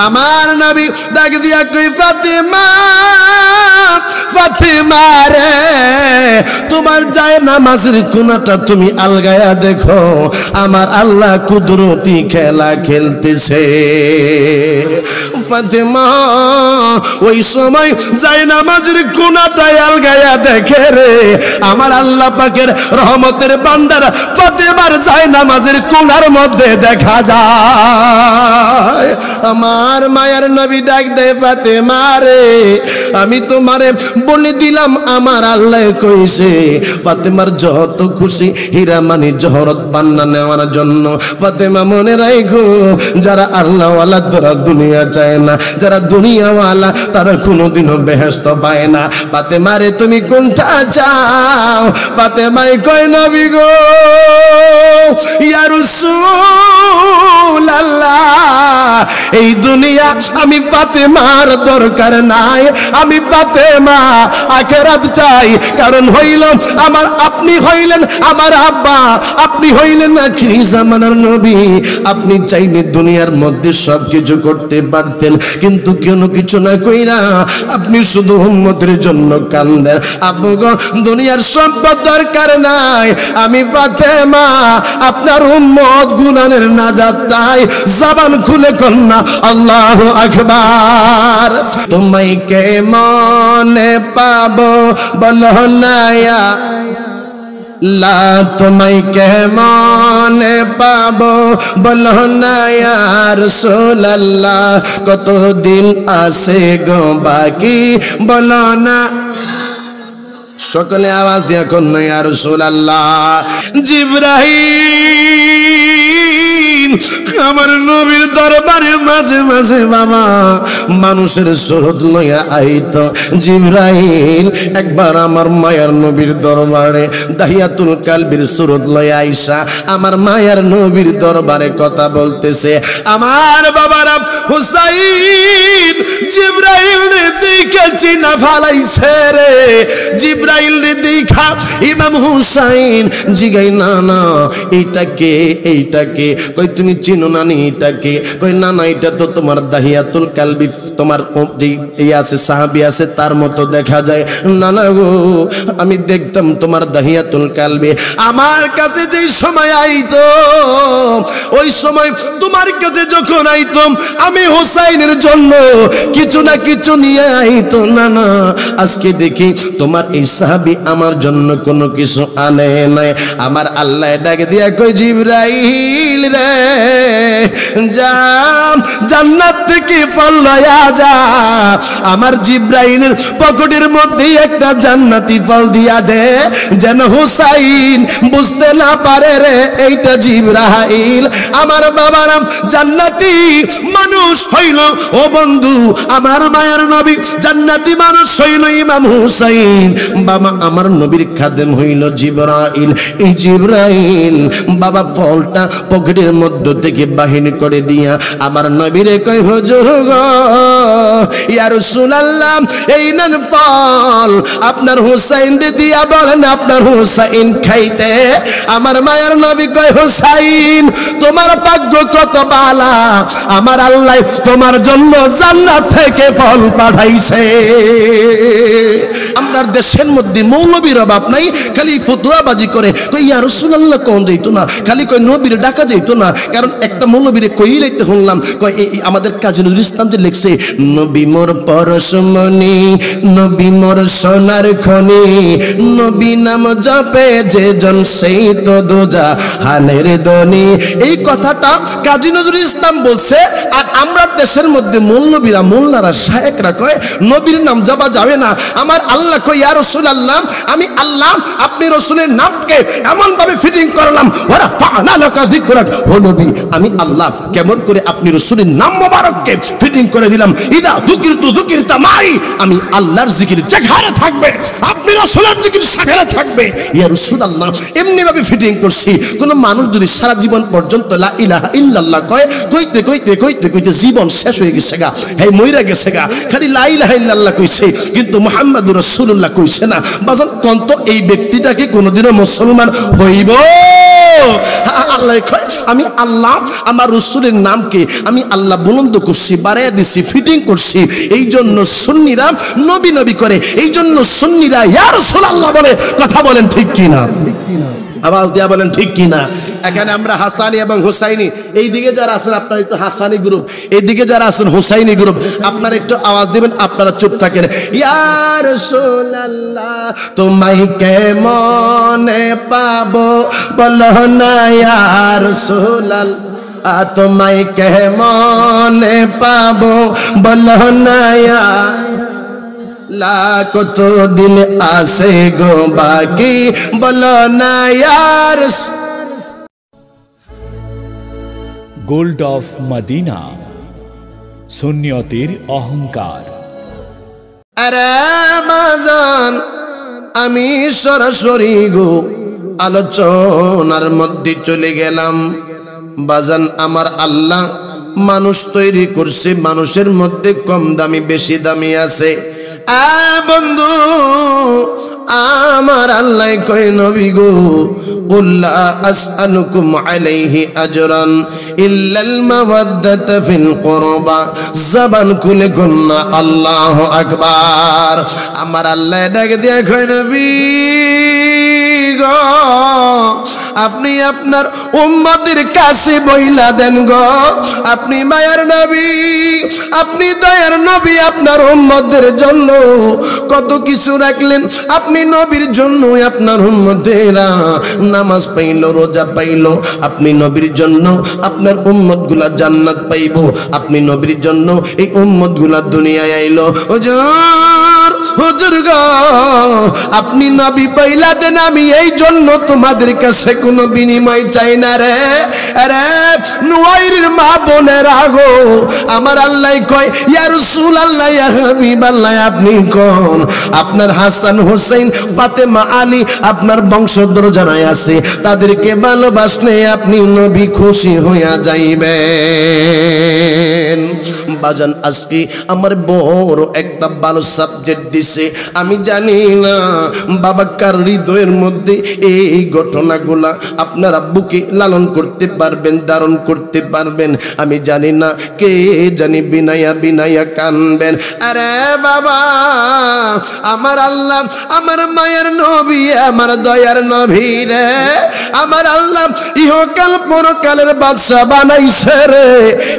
আমার নবী ডাক দিয়া কই ফাতেমা ফাতেমা রে তোমার যায় নামাজের কোণাটা তুমি আলগায়া দেখো আমার আল্লাহ কুদরতি খেলা খেলতেছে ফাতেমা ওই সময় যায় নামাজের কোণাটা আলগায়া দেখে রে আমার আল্লাহ পাকের রহমতের ভান্ডার ফাতেমার যায় নামাজের কোণার মধ্যে দেখা যায় আমার মায়ের নবী ডাক দেয় ফাতেমা রে আমি তোমারে বলে দিলাম আমার আল্লাহ কইছে ফাতেমার যত খুশি হীরা মানি জহরত বান্না নেওয়ার জন্য ফাতেমা মনে রাখো যারা আল্লাহ ওয়ালা তারা দুনিয়া চায় না যারা দুনিয়া ওয়ালা তারা কোনোদিনও বেহেশত পায় না ফাতেমা রে তুমি কোনটা চাও ফাতেমাই কয় নবী গো ইয়া রাসূলুল্লাহ এই দুনিয়া আমি ফাতেমার দরকার নাই আমি ফাতেমা আখিরাত চাই কারণ হইল আমার আপনি হইলেন আমার আব্বা আপনি হইলেন আখিরি জামানার নবী আপনি চাইলে দুনিয়ার মধ্যে সবকিছু করতে পারতেন কিন্তু কোনো কিছু না কইরা আপনি শুধু উম্মতের জন্য কান্দেন আব্বু গো দুনিয়ার সম্পদ দরকার নাই আমি ফাতেমা আপনার উম্মত গুনাহের নাজাত চাই জবান খুলে কন্না আল্লাহু আকবার তোমায় কে মনে পাবো বলো না লা তোমায় কে মনে পাবো বলো না ইয়া রাসূলুল্লাহ কতদিন আছে গো বাকি বলো না সকলে আওয়াজ দিয়া কন্যা ইয়া রাসূলুল্লাহ জিবরাইল আমার নবীর দরবারে মাঝে মাঝে বাবা মানুষের সুরত লইয়া আইতো জিবরাইল একবার আমার মায়ার নবীর দরবারে দাহিয়াতুল কালবির সুরত লইয়া আইসা আমার মায়ার নবীর দরবারে কথা বলতেছে আমার বাবারা হুসাইন জিবরাইল রে দেখা চিনা ফালাইছে রে জিবরাইল রে দেখা ইমাম হুসাইন জিগাই না না এইটাকে কই তুমি চিনো না নি এটাকে কই না না এটা তো তোমার দাহিয়াতুল কালবি তোমার যে এই আছে সাহাবী আছে তার মতো দেখা যায় না না গো আমি দেখতাম তোমার দাহিয়াতুল কালবি আমার কাছে যেই সময় আইতো ওই সময় তোমার কাছে যখন আইতাম আমি হুসাইনের জন্য কিছু না কিছু নিয়ে আইতো না না আজকে দেখি তোমার এই সাহাবী আমার জন্য কোনো কিছু আনে নাই আমার আল্লাহ ডাক দিয়া কই জিবরাইল রে যা জান্নাত থেকে ফল লয়া যা আমার জিবরাইলের পকেটের মধ্যে একটা জান্নাতি ফল দিয়া দে যেন হুসাইন বুঝতে না পারে রে এইটা জিবরাইল আমার বাবারা জান্নাতি মানুষ হইল ও বন্ধু আমার মায়ের নবী জান্নাতি মানুষ হইল ইমাম হুসাইন বাবা আমার নবীর খাদেম হইল জিবরাইল এই জিবরাইল বাবা ফলটা পকেটের মধ্যে থেকে বাহির করে দিয়া আমার নবীরে কই হুজুর গো ইয়া রাসূলুল্লাহ এই নেন ফল আপনার হুসাইন রে দিয়া বলেন আপনার হুসাইন খাইতে আমার মায়ের নবী কই হুসাইন তোমার ভাগ্য কত ভালো আমার আল্লাহ তোমার জন্য জান্নাত থেকে ফল পাঠাইছে আমরার দেশের মধ্যে মৌলবীর অভাব নাই খালি ফতোয়াবাজি করে কই ইয়া রাসূলুল্লাহ কোন যাইতো না খালি কই নবীর ডাকা যাইতো না কারণ একটা মৌলবীরে কইলাইতে শুনলাম কই আমাদের কাজী নজরুল ইসলাম যে লিখছে নবী মোর পরশমণি নবী মোর সোনার খনি নবী নাম জপে যে জন সেই তো দোজাহানের ধনী এই কথাটা কাজী নজরুল ইসলাম বলছে আর আমরা দেশের মধ্যে মৌলবীরা মোল্লারা শায়েখরা কয় নবীর নাম জপা যাবে না আমার আল্লাহ কই ইয়া রাসূলুল্লাহ আমি আল্লাহ আপনি রাসূলের নামকে এমন ভাবে ফিটিং করলাম ওরা ফানা লাকা যিকরাক ও নবী আমি আল্লাহ কেমন করে আপনি রাসূলের নাম মোবারককে ফিটিং করে দিলাম ইদা যুকিরতা মাই আমি আল্লাহর জিকির যেখানে থাকবে আপনি রাসূলের জিকির সেখানে থাকবে ইয়া রাসূলুল্লাহ এমনি ভাবে ফিটিং করছি কোন মানুষ যদি সারা জীবন পর্যন্ত লা ইলাহা ইল্লাল্লাহ কয় কইতে কইতে কইতে কইতে জীবন শেষ হয়ে গেছে গা হে মইরা গেছে গা খালি লা ইলাহা ইল্লাল্লাহ কইছে কিন্তু মুহাম্মাদুর রাসূলুল্লাহ কইছে না বাজান কোন তো এই ব্যক্তিটাকে কোনোদিনও মুসলমান হইব আল্লাহ কয় আমি আল্লাহ আমার রাসূলের নামকে আমি আল্লাহ বুলন্দ করছি, বাড়াইয়া দিছি, ফিটিং করছি। এই জন্য সুন্নিরা নবী নবী করে, এই জন্য সুন্নিরা ইয়া রাসূলুল্লাহ বলে। কথা বলেন ঠিক কিনা? আওয়াজ দিয়া বলেন ঠিক কিনা? এখানে আমরা হাসানি এবং হুসাইনি, এই দিকে যারা আছেন আপনারা একটু হাসানি গ্রুপ, এই দিকে যারা আছেন হুসাইনি গ্রুপ, আপনারা একটু আওয়াজ দিবেন, আপনারা চুপ থাকেন। ইয়া রাসূলুল্লাহ তোমায় কেমনে পাবো বলো না ইয়া রাসূলুল্লাহ, তোমায় কেমনে পাবো বলো না ইয়া কত দিন আসে গো বাকি বলো না ইয়ার। গোল্ড অফ মদিনা, সুন্নিয়তের অহংকার। আরে মাজান আমি সরাসরি গো আলোচনার মধ্যে চলে গেলাম। বাজান আমার আল্লাহ মানুষ তৈরি করছে, মানুষের মধ্যে কম দামি বেশি দামি আছে। বন্ধু আমার আল্লাহ কয় নবী গো কুল্লা আসআলুকুম আলাইহি আজরান ইল্লাল মাওয়াদ্দাতা ফিল কুরবা। জবান খুলে কন্যা আল্লাহু আকবার। আমার আল্লাহ ডাক দিয়া কয় নবী গো আপনি আপনার উম্মতের কাছে বইলা দেন গো, আপনি মায়ার নবী, আপনি দয়ার নবী, আপনার উম্মতদের জন্য কত কিছু রাখলেন। আপনি নবীর জন্য আপনার উম্মতেরা নামাজ পাইলো, রোজা পাইলো। আপনি নবীর জন্য আপনার উম্মতগুলা জান্নাত পাইবো। আপনি নবীর জন্য এই উম্মতগুলা দুনিয়ায় আইলো। হুজুর গো আপনি নবী পাইলা দেন, আমি এই জন্য তোমাদের কাছে কোনো বিনিময় চাই না রে। আরে নুয়াইরের মা বোনেরা গো আমার আল্লাহ কয় ইয়া রাসূলুল্লাহ ইয়া হাবিবাল্লাহ আপনি কোন আপনার হাসান হোসেন ফাতেমা আলী আপনার বংশধর যারা আছে তাদেরকে ভালোবাসলে আপনি নবী খুশি হইয়া যাইবেন। বাজান আজকে আমার বড় একটা ভালো সাবজেক্ট দিছে, আমি জানি না বাবা কার হৃদয়ের মধ্যে এই ঘটনাগুলা আপনারা বুকে লালন করতে পারবেন, ধারণ করতে পারবেন। আমি জানি না, কে জানি বিনায়া বিনায়া কানবেন। আরে বাবা আমার আল্লাহ আমার মায়ের নবী, আমার দয়ার নবী রে, আমার আল্লাহ ইহকাল পরকালের বাদশা বানাইছে রে।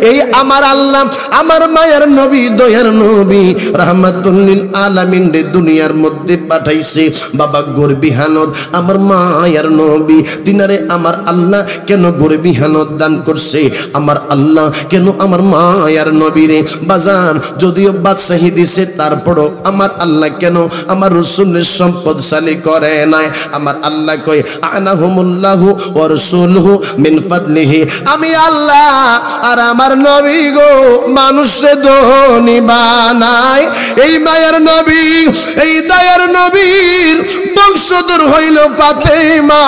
এই আমার আল্লাহ আমার মায়ের নবী, দয়ার নবী, রাহমাতুল লিল আলামিন রে দুনিয়ার মধ্যে পাঠাইছে। বাবা গর্বী হানত আমার মায়ের নবী, তিনারে আমার আল্লাহ কেন গর্বী হানত দান করছে? আমার আল্লাহ কেন আমার মায়ের নবী রে বাজান যদিও বাদশাহী দিছে, তারপরও আমার আল্লাহ কেন আমার রাসূলের সম্পদশালী করে নাই? আমার আল্লাহ কয় আনাহুমুল্লাহু ওয়া রাসূলুহু মিন ফাদলিহি, আমি আল্লাহ আর আমার নবী গো মানুষে ধনী বানায়। এই মায়ের নবী, এই দয়ার নবীর বংশধর হইল ফাতেমা,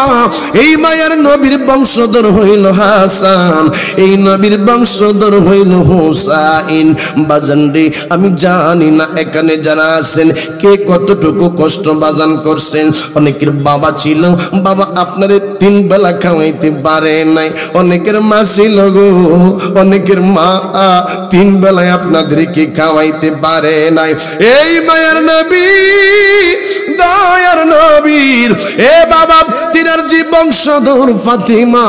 এই মায়ের নবীর বংশধর হইল হাসান, এই নবীর বংশধর হইল হুসাইন। বাজান রে আমি জানি না এখানে যারা আছেন কে কতটুকু কষ্ট বাজান করছেন। অনেকের বাবা ছিল, বাবা আপনারে 3 বেলা খাওয়াইতে পারে নাই। অনেকের মা ছিল গো, অনেকের মা 3 বেলায় আপনাদেরকে খাওয়াইতে পারে নাই। এই মায়ের নবী, দয়ার নবীর এ বাবা তিনার যে বংশধর ফাতিমা,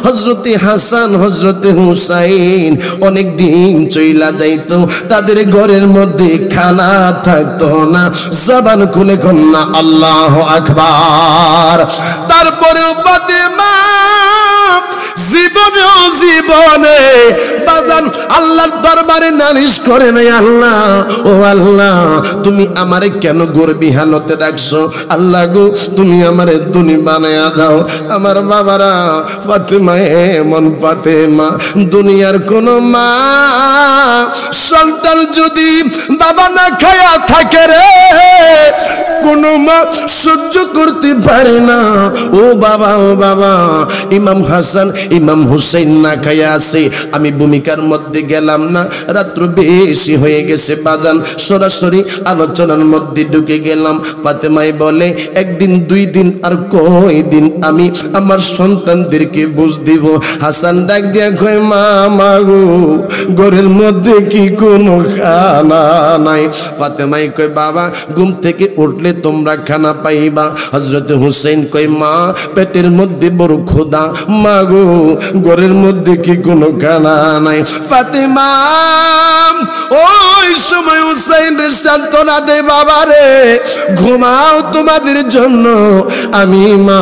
হযরতে হাসান, হযরতে হুসাইন অনেক দিন চইলা যাইতো, তাদের ঘরের মধ্যে খানা থাকতো না। জবান খুলে কন্যা আল্লাহু আকবার। তারপরেও ফাতিমা জীবনে জীবনে বাজান আল্লাহর দরবারে নালিশ করে নাই, আল্লাহ ও আল্লাহ তুমি আমারে কেন গর্বী হালতে রাখছো? আল্লাহ গো তুমি আমারে ধনী বানায়া দাও। আমার বাবারা ফাতেমা এমন ফাতেমা দুনিয়ার কোন মা সন্তান যদি বাবা না খায়া থাকে রে, কোন মা সহ্য করতে পারে না। ও বাবা, ও বাবা, ইমাম হাসান ইমাম হুসাইন না খায়া আছে, আমি ভূমিকার মধ্যে গেলাম না, রাত্র বেশি হয়ে গেছে বাজান, সরাসরি আলোচনার মধ্যে ঢুকে গেলাম। ফাতেমাই বলে, একদিন 2 দিন আর কই দিন আমি আমার সন্তানদেরকে বুঝ দিব। হাসান ডাক দিয়া কয়, মা মাগো, ঘরের মধ্যে কি কোনো খানা নাই? ফাতেমাই কয়, বাবা ঘুম থেকে উঠলে তোমরা খানা পাইবা। হযরত হুসাইন কয়, মা পেটের মধ্যে বড় ক্ষুধা, মাগো ঘরের মধ্যে কি কোনো খানা নাই? ফাতেমা ওই সময় হুসাইনের সান্ত্বনা দে, বাবা রে ঘুমাও, তোমাদের জন্য আমি মা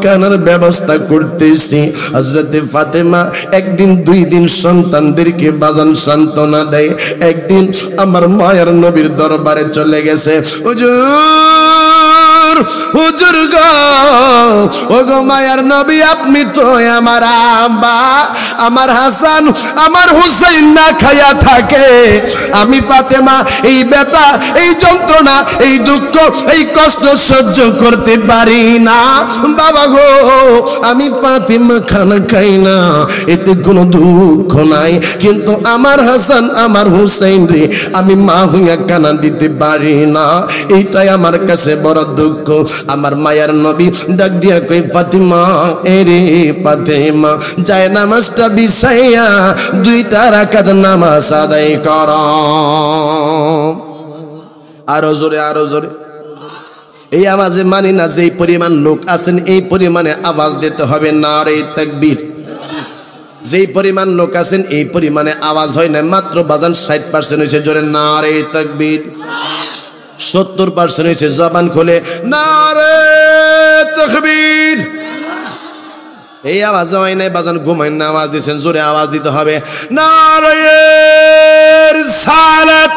খানার ব্যবস্থা করতেছি। হযরতে ফাতেমা একদিন 2 দিন সন্তানদেরকে বাজান সান্ত্বনা দেয়। একদিন আমার মায়ের নবীর দরবারে চলে গেছে। হুজুর, হুজুর গো, ও গো মায়ার নবী, আপনি তো আমার আব্বা, আমার হাসান আমার হুসাইন না খায়া থাকে, আমি ফাতেমা এই ব্যথা, এই যন্ত্রণা, এই দুঃখ, এই কষ্ট সহ্য করতে পারি না। বাবা গো, আমি ফাতেমা খানা খাই না, এতে কোনো দুঃখ নাই, কিন্তু আমার হাসান আমার হুসাইন রে আমি মা হইয়া খানা দিতে পারি না, এইটাই আমার কাছে বড় দুঃখ। আমার মায়ার নবী ডাক দিয়া কই, ফাতেমা এরে ফাতেমা, যায় নামাজটা বিছাইয়া 2টা রাকাত নামাজ আদায় কর। আরো জোরে, আরো জোরে। এই আওয়াজে মানি না, যেই পরিমাণ লোক আছেন এই পরিমাণে আওয়াজ দিতে হবে, নারে তাকবীর। যেই পরিমাণ লোক আছেন এই পরিমাণে আওয়াজ হয় না, মাত্র বাজান 60% হয়েছে, জোরে নারে তাকবীর। 70% হয়েছে, জবান খোলে নারে তাকবীর। এই আওয়াজ হয় নাই বাজান, ঘুমাইন না, আওয়াজ দিচ্ছেন, জোরে আওয়াজ দিতে হবে, নারে রিসালাত।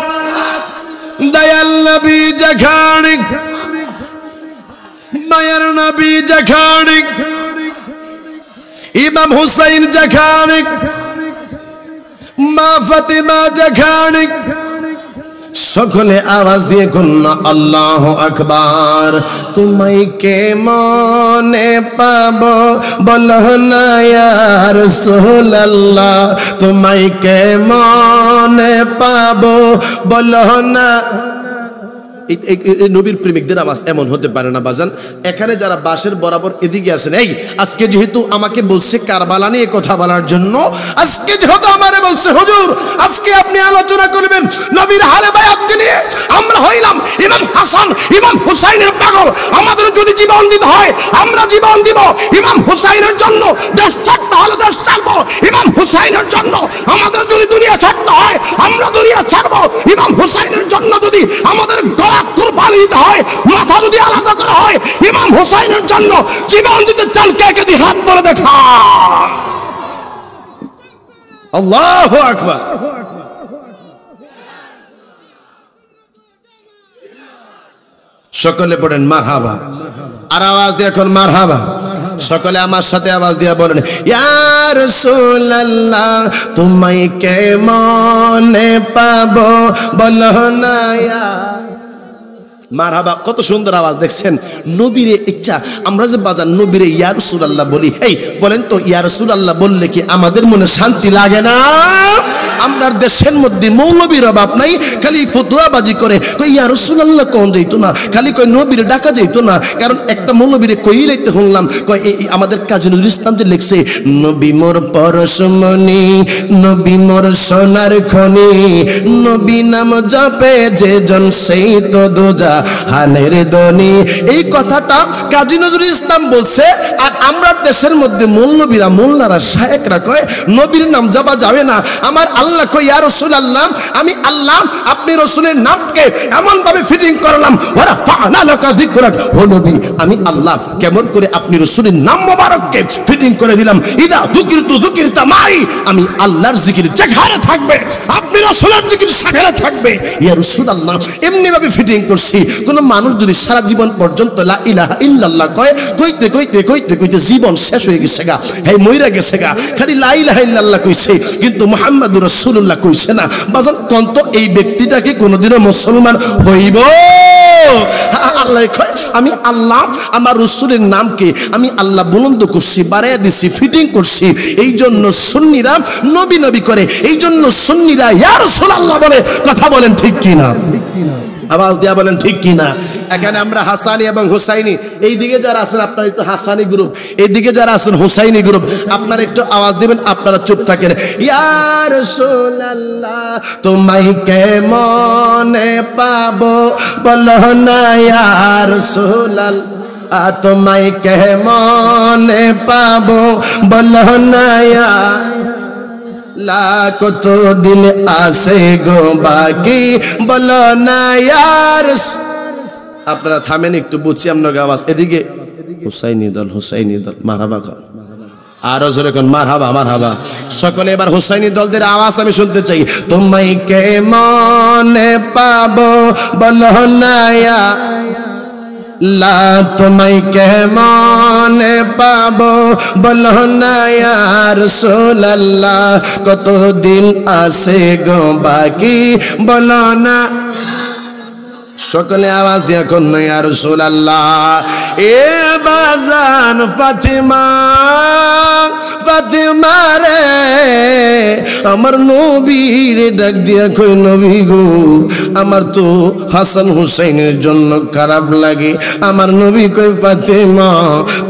দয়াল নবী যেখানে, মায়ের নবী যেখানে, ইমাম হুসাইন যেখানে, মা ফাতেমা যেখানে, সকলে আওয়াজ দিয়ে কন্যা আল্লাহু আকবার। তোমায় কে মনে পাবো বলো না ইয়া রাসূলুল্লাহ, তোমায় কে মনে পাবো বলো না। নবীর প্রেমিকদের আওয়াজ এমন হতে পারে না বাজান। এখানে যারা বাসের বরাবর এদিকে আছেন, এই আজকে যেহেতু আমাকে বলছে কারবালা নিয়ে কথা বলার জন্য, আজকে যেহেতু আমারে বলছে হুজুর আজকে আপনি আলোচনা করবেন নবীর হালে বায়াতকে নিয়ে, আমরা হইলাম ইমাম হাসান ইমাম হুসাইনের পাগল। আমাদের যদি জীবন দিতে হয় আমরা জীবন দিব ইমাম হুসাইনের জন্য, দেশ ছাড়তে হলে দেশ ছাড়বো ইমাম হুসাইনের জন্য, আমাদের যদি দুনিয়া ছাড়তে হয় আমরা দুনিয়া ছাড়বো ইমাম হুসাইনের জন্য, যদি আমাদের কুরবানি দিতে হয়, মাথা যদি আলাদা করা হয় ইমাম হুসাইনের জন্য, জীবন দিতে চান কে কে দিয়ে হাত বলে দেখা। আল্লাহু আকবার। সকলে পড়েন মারহাবা। আর আওয়াজ দিয়ে এখন মারহাবা। সকলে আমার সাথে আওয়াজ দিয়ে বলেন, ইয়া রাসূলুল্লাহ তোমায় কে মনে পাবো বলো না ইয়া। মারহাবা, কত সুন্দর আওয়াজ দেখছেন। নবীরে ইচ্ছা আমরা যে বাজার নবীরে ইয়া রাসূলুল্লাহ বলি, এই বলেন তো ইয়া রাসূলুল্লাহ বললে কি আমাদের মনে শান্তি লাগে না? আমরা দেশের মধ্যে মৌলবীর অভাব নাই, খালি ফতুয়াবাজি করে কই ইয়া রাসূলুল্লাহ কোন যাইতো না, খালি কই নবীরে ডাকা যাইতো না। কারণ একটা মৌলবীরে কই লাইতে শুনলাম, কই আমাদের কাজী নজরুল ইসলাম যে লিখছে, নবী মোর পরশমণি নবী মোর সোনার খনি, নবী নাম জপে যে জন সেই তো দোজা হানের দনি। এই কথাটা কাজী নজরুল ইসলাম বলছে। আর আমরা দেশের মধ্যে মৌলবীরা মোল্লারা শায়েখরা কয় নবীর নাম জপা যাবে না। আমার আল্লাহ কই ইয়া রাসূলুল্লাহ আমি আল্লাহ আপনি রাসূলের নামকে এমন ভাবে ফিটিং করলাম, ওয়া রাফা'না লাকা যিকরাক, ও নবী আমি আল্লাহ কেমন করে আপনি রাসূলের নাম মোবারককে ফিটিং করে দিলাম। ইদা যুকিরতু যুকিরতা মাই, আমি আল্লাহর জিকির যেখানে থাকবে আপনি রাসূলের জিকির সেখানে থাকবে। ইয়া রাসূলুল্লাহ এমনি ভাবে ফিটিং করছি, কোন মানুষ যদি সারা জীবন পর্যন্ত লা ইলাহা ইল্লাল্লাহ কইতে কইতে কইতে কইতে জীবন শেষ হয়ে গেছে গা, এই মইরা গেছে গা, খালি লা ইলাহা ইল্লাল্লাহ কইছে কিন্তু মুহাম্মাদুর রাসূলুল্লাহ কইছে না, বাজান কোন এই ব্যক্তিটাকে কোনোদিনও মুসলমান হইব? আল্লাহ কয় আমি আল্লাহ আমার রাসূলের নামকে আমি আল্লাহ বুলন্দ করছি, বাড়াইয়া দিছি, ফিটিং করছি। এই জন্য সুন্নিরা নবী নবী করে, এই জন্য সুন্নিরা ইয়া রাসূলুল্লাহ বলে। কথা বলেন ঠিক কি না? আওয়াজ দিয়া বলেন ঠিক কি না? এখানে আমরা হাসানি এবং হুসাইনি, এই দিকে যারা আছেন আপনারা একটু হাসানি গ্রুপ, এই দিকে যারা আছেন হুসাইনি গ্রুপ, আপনারা একটু আওয়াজ দিবেন, আপনারা চুপ থাকেন। ইয়া রাসূলুল্লাহ তোমায় কেমনে পাবো বলো না ইয়া রাসূলুল্লাহ, তোমায় কেমনে পাবো বলো না ইয়া কত দিন আসে গো বাকি বলো না ইয়ার। আপনারা থামেন একটু, বুঝছি আপনার আওয়াজ। এদিকে হুসাইনি দল, হুসাইনি দল মারহাবা কর, আরো জোরে কোন মারহাবা মারহাবা। সকলে এবার হুসাইনি দলদের আওয়াজ আমি শুনতে চাই। তোমায় কেমনে পাবো বলো না ইয়া লা, তোমায় কেমনে পাবো বলো না ইয়া রাসূলুল্লাহ, কতদিন আছে গো বাকি বলো না। সকলে আওয়াজ দিয়া কোন ইয়া রাসূলুল্লাহ। এ বাজান ফাতিমা, ফাতিমা রে আমার নবীর ডাক দিয়া কই নবী গো আমার তো হাসান হুসাইনের জন্য খারাপ লাগে। আমার নবী কই ফাতিমা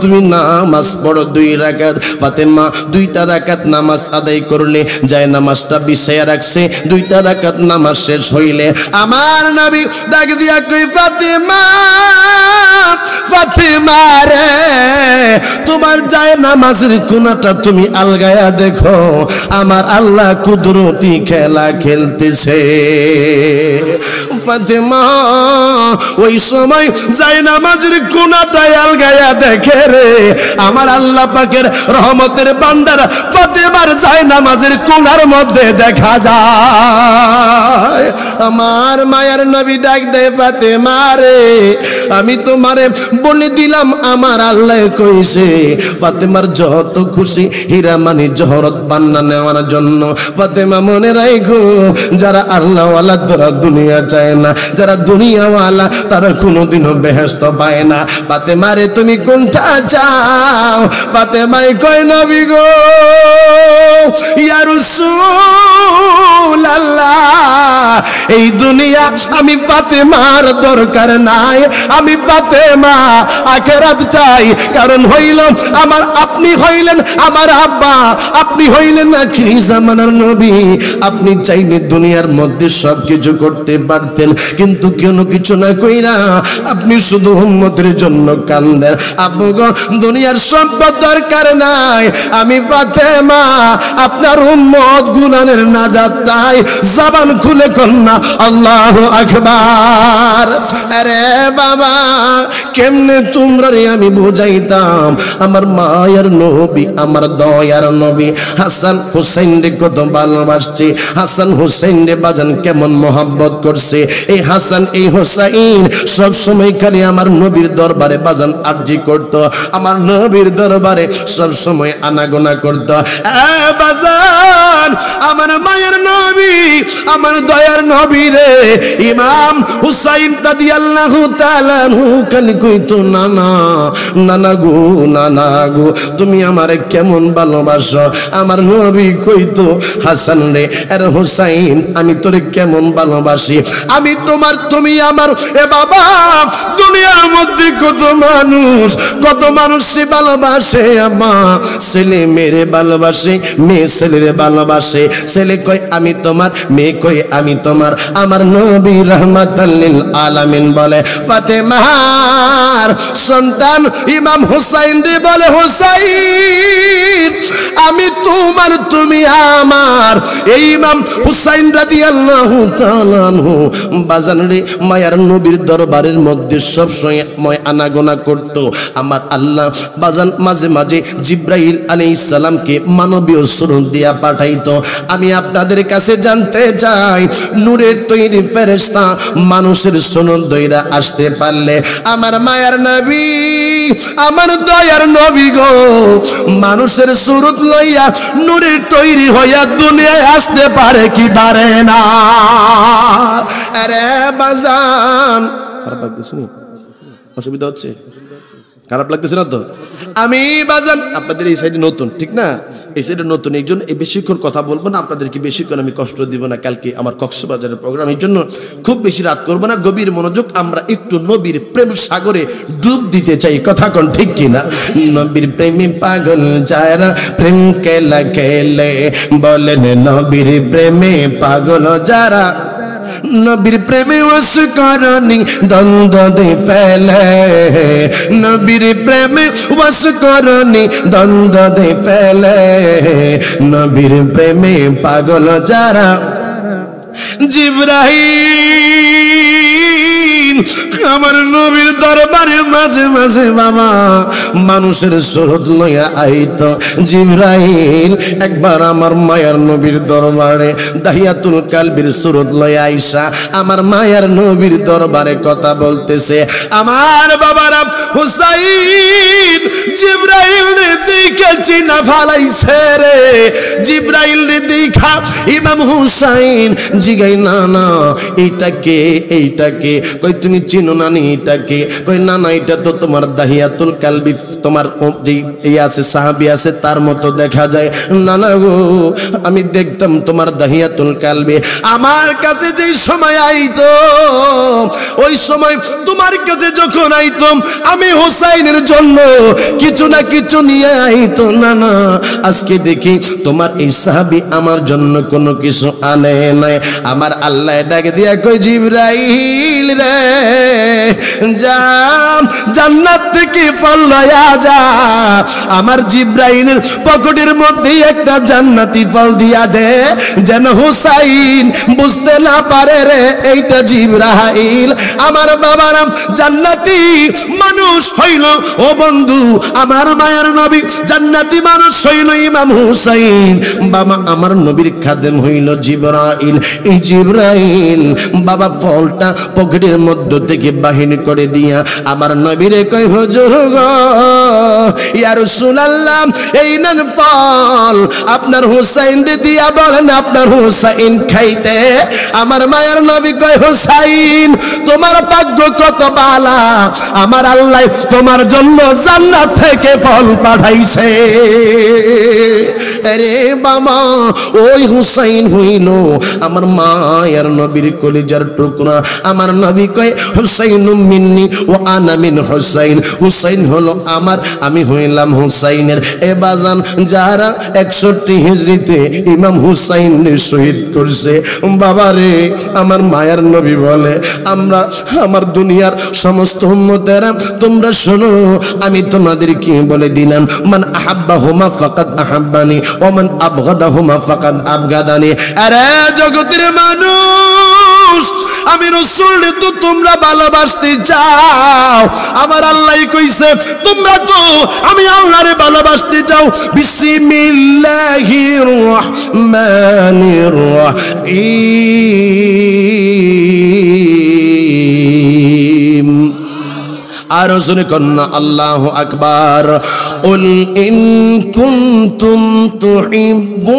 তুমি নামাজ পড়ো 2 রাকাত। ফাতিমা 2টা রাকাত নামাজ আদায় করলে, যায় নামাজটা বিছায়া রাখছে। 2টা রাকাত নামাজ শেষ হইলে আমার নবী ডাক দিয়া কই ফাতিমা, ফাতিমা রে তোমার যায় নামাজের কোনাটা তুমি আলগায়া দেখো, আমার আল্লাহ কুদরতি খেলা খেলতেছে। ফাতিমা ওই সময় যায় নামাজের কোনাটা আলগায়া দেখে রে, আমার আল্লাহ পাকের রহমতের ভান্ডার ফাতিমার যায় নামাজের কোনার মধ্যে দেখা যায়। আমার মায়ের নবী ডাক দেয় ফাতিমা রে আমি তোমারে বলে দিলাম আমার আল্লাহ কইছে ফাতেমার যত খুশি হীরা মানি জহরত বান্না নেওয়ার জন্য। ফাতেমা মনে রাখো যারা আল্লাহ ওয়ালা তারা দুনিয়া চায় না, যারা দুনিয়া ওয়ালা তারা কোনোদিনও বেহেশত পায় না। ফাতেমা রে তুমি কোনটা চাও? ফাতেমাই কয় নবী গো ইয়া রাসূলুল্লাহ এই দুনিয়া আমি ফাতেমার দরকার নাই, আমি ফাতেমা আখিরাত চাই। কারণ হইল আমার আপনি হইলেন আমার আব্বা, আপনি হইলেন আখিরি জামানার নবী। আপনি চাইলে দুনিয়ার মধ্যে সব কিছু করতে পারতেন, কিন্তু কোনো কিছু না কইরা আপনি শুধু উম্মতের জন্য কান্দেন। আব্বু গো দুনিয়ার সম্পদ দরকার নাই, আমি ফাতেমা আপনার উম্মত গুনাহের নাজাত চাই। জবান খুলে কন্যা আল্লাহু আকবার। আরে বাবা কেমনে তোমরা রে আমি বুঝাইতাম আমার মায়ের নবী আমার দয়ার নবী হাসান হুসাইন রে কত ভালোবাসছে, হাসান হুসাইন রে বাজান কেমন মোহাব্বত করছে। এই হাসান এই হুসাইন সব সময় খালি আমার নবীর দরবারে বাজান আরজি করত, আমার নবীর দরবারে সব সময় আনাগোনা করত। বাজান আমার মায়ের নবী আমার দয়ার নবী রে ইমাম হুসাইন রাদিয়াল্লাহু তাআলা কালি কইতো নানা নানা গো নানা গো তুমি আমারে কেমন ভালোবাসো। আমার নবী কইতো হাসান রে আর হুসাইন আমি তোরে কেমন ভালোবাসি, আমি তোমার তুমি আমার। এ বাবা দুনিয়ার মধ্যে কত মানুষ সে ভালোবাসে, আমা ছেলে মেয়েরে ভালোবাসে, মেয়ে ছেলেরে ভালোবাসে। ছেলে কয় আমি তোমার, মেয়ে কয় আমি তোমার। আমার নবী রাহমাতাল লিল আলামিন বলে ফাতেমার সন্তান ইমাম হুসাইন রে বলে হুসাইন আমি তোমার তুমি আমার। এই ইমাম হুসাইন রাদিয়াল্লাহু তাআলা আনহু বাজান রে মায়ার নবীর দরবারের মধ্যে সব সময় আনাগোনা করত। আমার আল্লাহ বাজান মাঝে মাঝে জিব্রাইল আলাইহিস সালামকে মানবীয় সুরত দিয়া পাঠাইতো। আমি আপনাদের কাছে জানতে চাই নূরের তৈরি ফেরেশতা মানুষের সুনত দইরা আসতে পারলে আমার মায়ার নবী আমার দয়ার নবী গো মানুষের সুরত লইয়া নূরের তৈরি হইয়া দুনিয়ায় আসতে পারে কি পারে না? আরে বাজান খারাপ লাগতেছে না? অসুবিধা হচ্ছে? খারাপ লাগতেছে না তো? আমি বাজান আপনাদের এই সাইডে নতুন ঠিক না, এই সাইডে নতুন, এই জন্য এই বেশিক্ষণ কথা বলবো না, আপনাদেরকে বেশিক্ষণ আমি কষ্ট দিব না। কালকে আমার কক্সবাজারের প্রোগ্রাম, এই জন্য খুব বেশি রাত করবো না, গভীর মনোযোগ। আমরা একটু নবীর প্রেম সাগরে ডুব দিতে চাই, কথা কোন ঠিক কিনা? নবীর প্রেমে পাগল যারা প্রেম খেলা খেলে বলেন নবীর প্রেমে পাগল যারা নবীর প্রেমে ওয়াসকরণী দ্বন্দ্ব দে ফেলে নবীর প্রেমে ওয়াসকরণী দ্বন্দ্ব দে ফেলে নবীর প্রেমে পাগল যারা জিবরাইল আমার নবীর দরবারে মাঝে মাঝে বাবা মানুষের সুরত লইয়া আইতো। জিবরাইল একবার আমার মায়ার নবীর দরবারে দাহিয়াতুল কালবির সুরত লইয়া আইসা আমার মায়ার নবীর দরবারে কথা বলতেছে। আমার বাবারা হুসাইন জিবরাইল রে দেখা চিনা ফালাইছে রে। জিবরাইল রে দেখা ইমাম হুসাইন জিগাই না না এইটাকে এইটাকে কই তুমি চিনো না নি এটাকে? কই না না এটা তো তোমার দাহিয়াতুল কালবি তোমার যে এই আছে সাহাবী আছে তার মতো দেখা যায়। না না গো আমি দেখতাম তোমার দাহিয়াতুল কালবি আমার কাছে যেই সময় আইতো ওই সময় তোমার কাছে যখন আইতাম আমি হুসাইনের জন্য কিছু না কিছু নিয়ে আইতো। না না আজকে দেখি তোমার এই সাহাবী আমার জন্য কোনো কিছু আনে নাই। আমার আল্লাহ ডাকে দিয়া কই জিবরাইল রে যা জান্নাত থেকে ফল লয়া যা। আমার জিবরাইলের পকেটের মধ্যে একটা জান্নাতি ফল দিয়া দে যেন হুসাইন বুঝতে না পারে রে এইটা জিবরাইল। আমার বাবারা জান্নাতি মানুষ হইল ও বন্ধু আমার মায়ের নবী জান্নাতি মানুষ হইল ইমাম হুসাইন। বাবা আমার নবীর খাদেম হইল জিবরাইল। এই জিবরাইল বাবা ফলটা পকেটের মধ্য থেকে বাহির করে দিয়া আমার নবীরে কই হুজুর গো ইয়া রাসূলুল্লাহ এই নেন ফল আপনার হুসাইন রে দিয়া বলেন আপনার হুসাইন খাইতে। আমার মায়ের নবী কই হুসাইন তোমার ভাগ্য কত বালা আমার আল্লাহ তোমার জন্য জান্নাত থেকে ফল পাঠাইছে। আরে বাবা ওই হুসাইন হইল আমার মায়ের নবীর কলিজার টুকরা। আমার নবী কয় হুসাইন মিন্নি ও আনা মিন হুসাইন। হুসাইন হলো আমার আমি হইলাম হুসাইনের। এ বাজান যারা 61 হিজরিতে ইমাম হুসাইনের শহীদ করছে বাবারে আমার মায়ের নবী বলে আমরা আমার দুনিয়ার সমস্ত উম্মতেরা তোমরা শোনো আমি তোমাদের কি বলে দিলাম মান আহাব্বাহুমা ফাকাদ আহাব্বানি ওয়া মান আবগাদাহুমা ফাকাদ আবগাদানি। আরে জগতের মানুষ আমি রাসূলকে তো তোমরা ভালোবাসতে চাও। আমার আল্লাহ কইছে তোমরা তো আমি আল্লাহরে ভালোবাসতে চাও। বিসমিল্লাহির রহমানির রহিম। আর শুনে কন্যা আল্লাহু আকবার। কুল ইন কুনতুম তুহিব্বুনাল্লাহ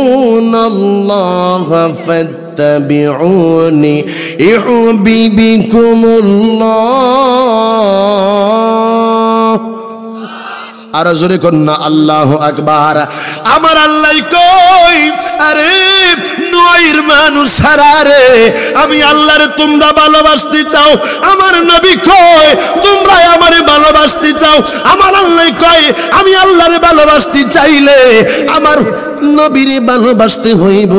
ফাত্তাবিউনি ইউহিব্বুকুমুল্লাহ। আর জোরে কন্যা আল্লাহু আকবার। আমার আল্লাহ কই আরে নয়ের মানুষ সারা রে আমি আল্লাহরে তোমরা ভালোবাসতে চাও, আমার নবী কয় তোমরা আমারে ভালোবাসতে চাও। আমার আল্লাহ কয় আমি আল্লাহরে ভালোবাসতে চাইলে আমার নবীরে ভালোবাসতে হইব।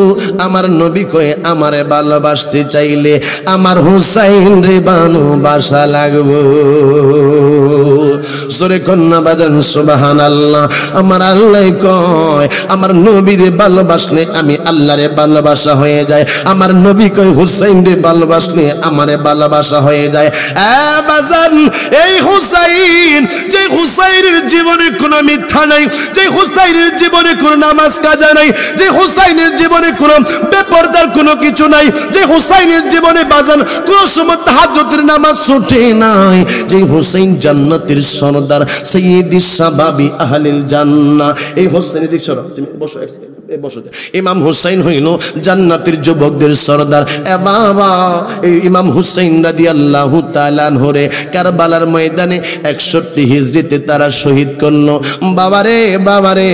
আমার নবী কয় আমারে ভালোবাসতে চাইলে আমার হুসাইন রে ভালোবাসা লাগবো। জোরে কন্যা বাজান সুবহানাল্লাহ। আমার আল্লাহ কয় আমার নবীরে ভালোবাসলে আমি আল্লাহরে ভালোবাসা হয়ে যায়। আমার নবী কয় হুসাইন রে ভালোবাসলে আমারে ভালোবাসা হয়ে যায়। বাজান এই হুসাইন, যে হুসাইনের জীবনে কোনো মিথ্যা নাই, যে হুসাইনের জীবনে কোনো নামাজ কাজা নাই, যে হুসাইনের জীবনে কোনো বেপরদার কোনো কিছু নাই, যে হুসাইনের জীবনে বাজান কোন সময় তাহাজ্জুদের নামাজ ছুটে নাই, যে হুসাইন জান্নাতের সরদার সাইয়্যিদিস শাবাবি আহলিল জান্নাহ। এই হুসাইনের দিক সরো, তুমি বসো বসো। ইমাম হুসাইন হইল জান্নাতের যুবকদের সরদার। এ বাবা এই ইমাম হুসাইন রাদিয়াল্লাহু তাআলা আনহুরে কারবালার ময়দানে 61 হিজরিতে তারা শহীদ করলো। বাবারে বাবারে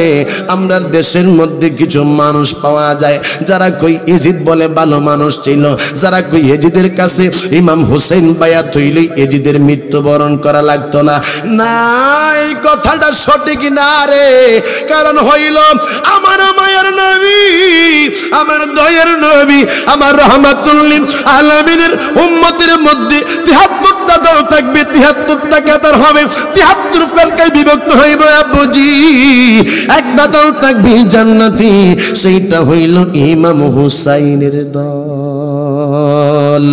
আমরা দেশের মধ্যে কিছু মানুষ পাওয়া যায় যারা কই ইজিদ বলে ভালো মানুষ ছিল, যারা কই ইজিদের কাছে ইমাম হুসাইন বায়াত হইলেই ইজিদের মৃত্যুবরণ করা লাগতো না। না, এই কথাটা সঠিক না রে। কারণ হইল আমার মায়ের নবী, আমার দয়ার নবী, আমার রাহমাতুল লিল আলামিনের উম্মতের মধ্যে 73টা দল থাকবে, 73টা কাতার হবে, 73 ফেরকায় বিভক্ত হইবে আব্বুজি। একটা দল থাকবে জান্নাতি, সেইটা হইল ইমাম হুসাইনের দল।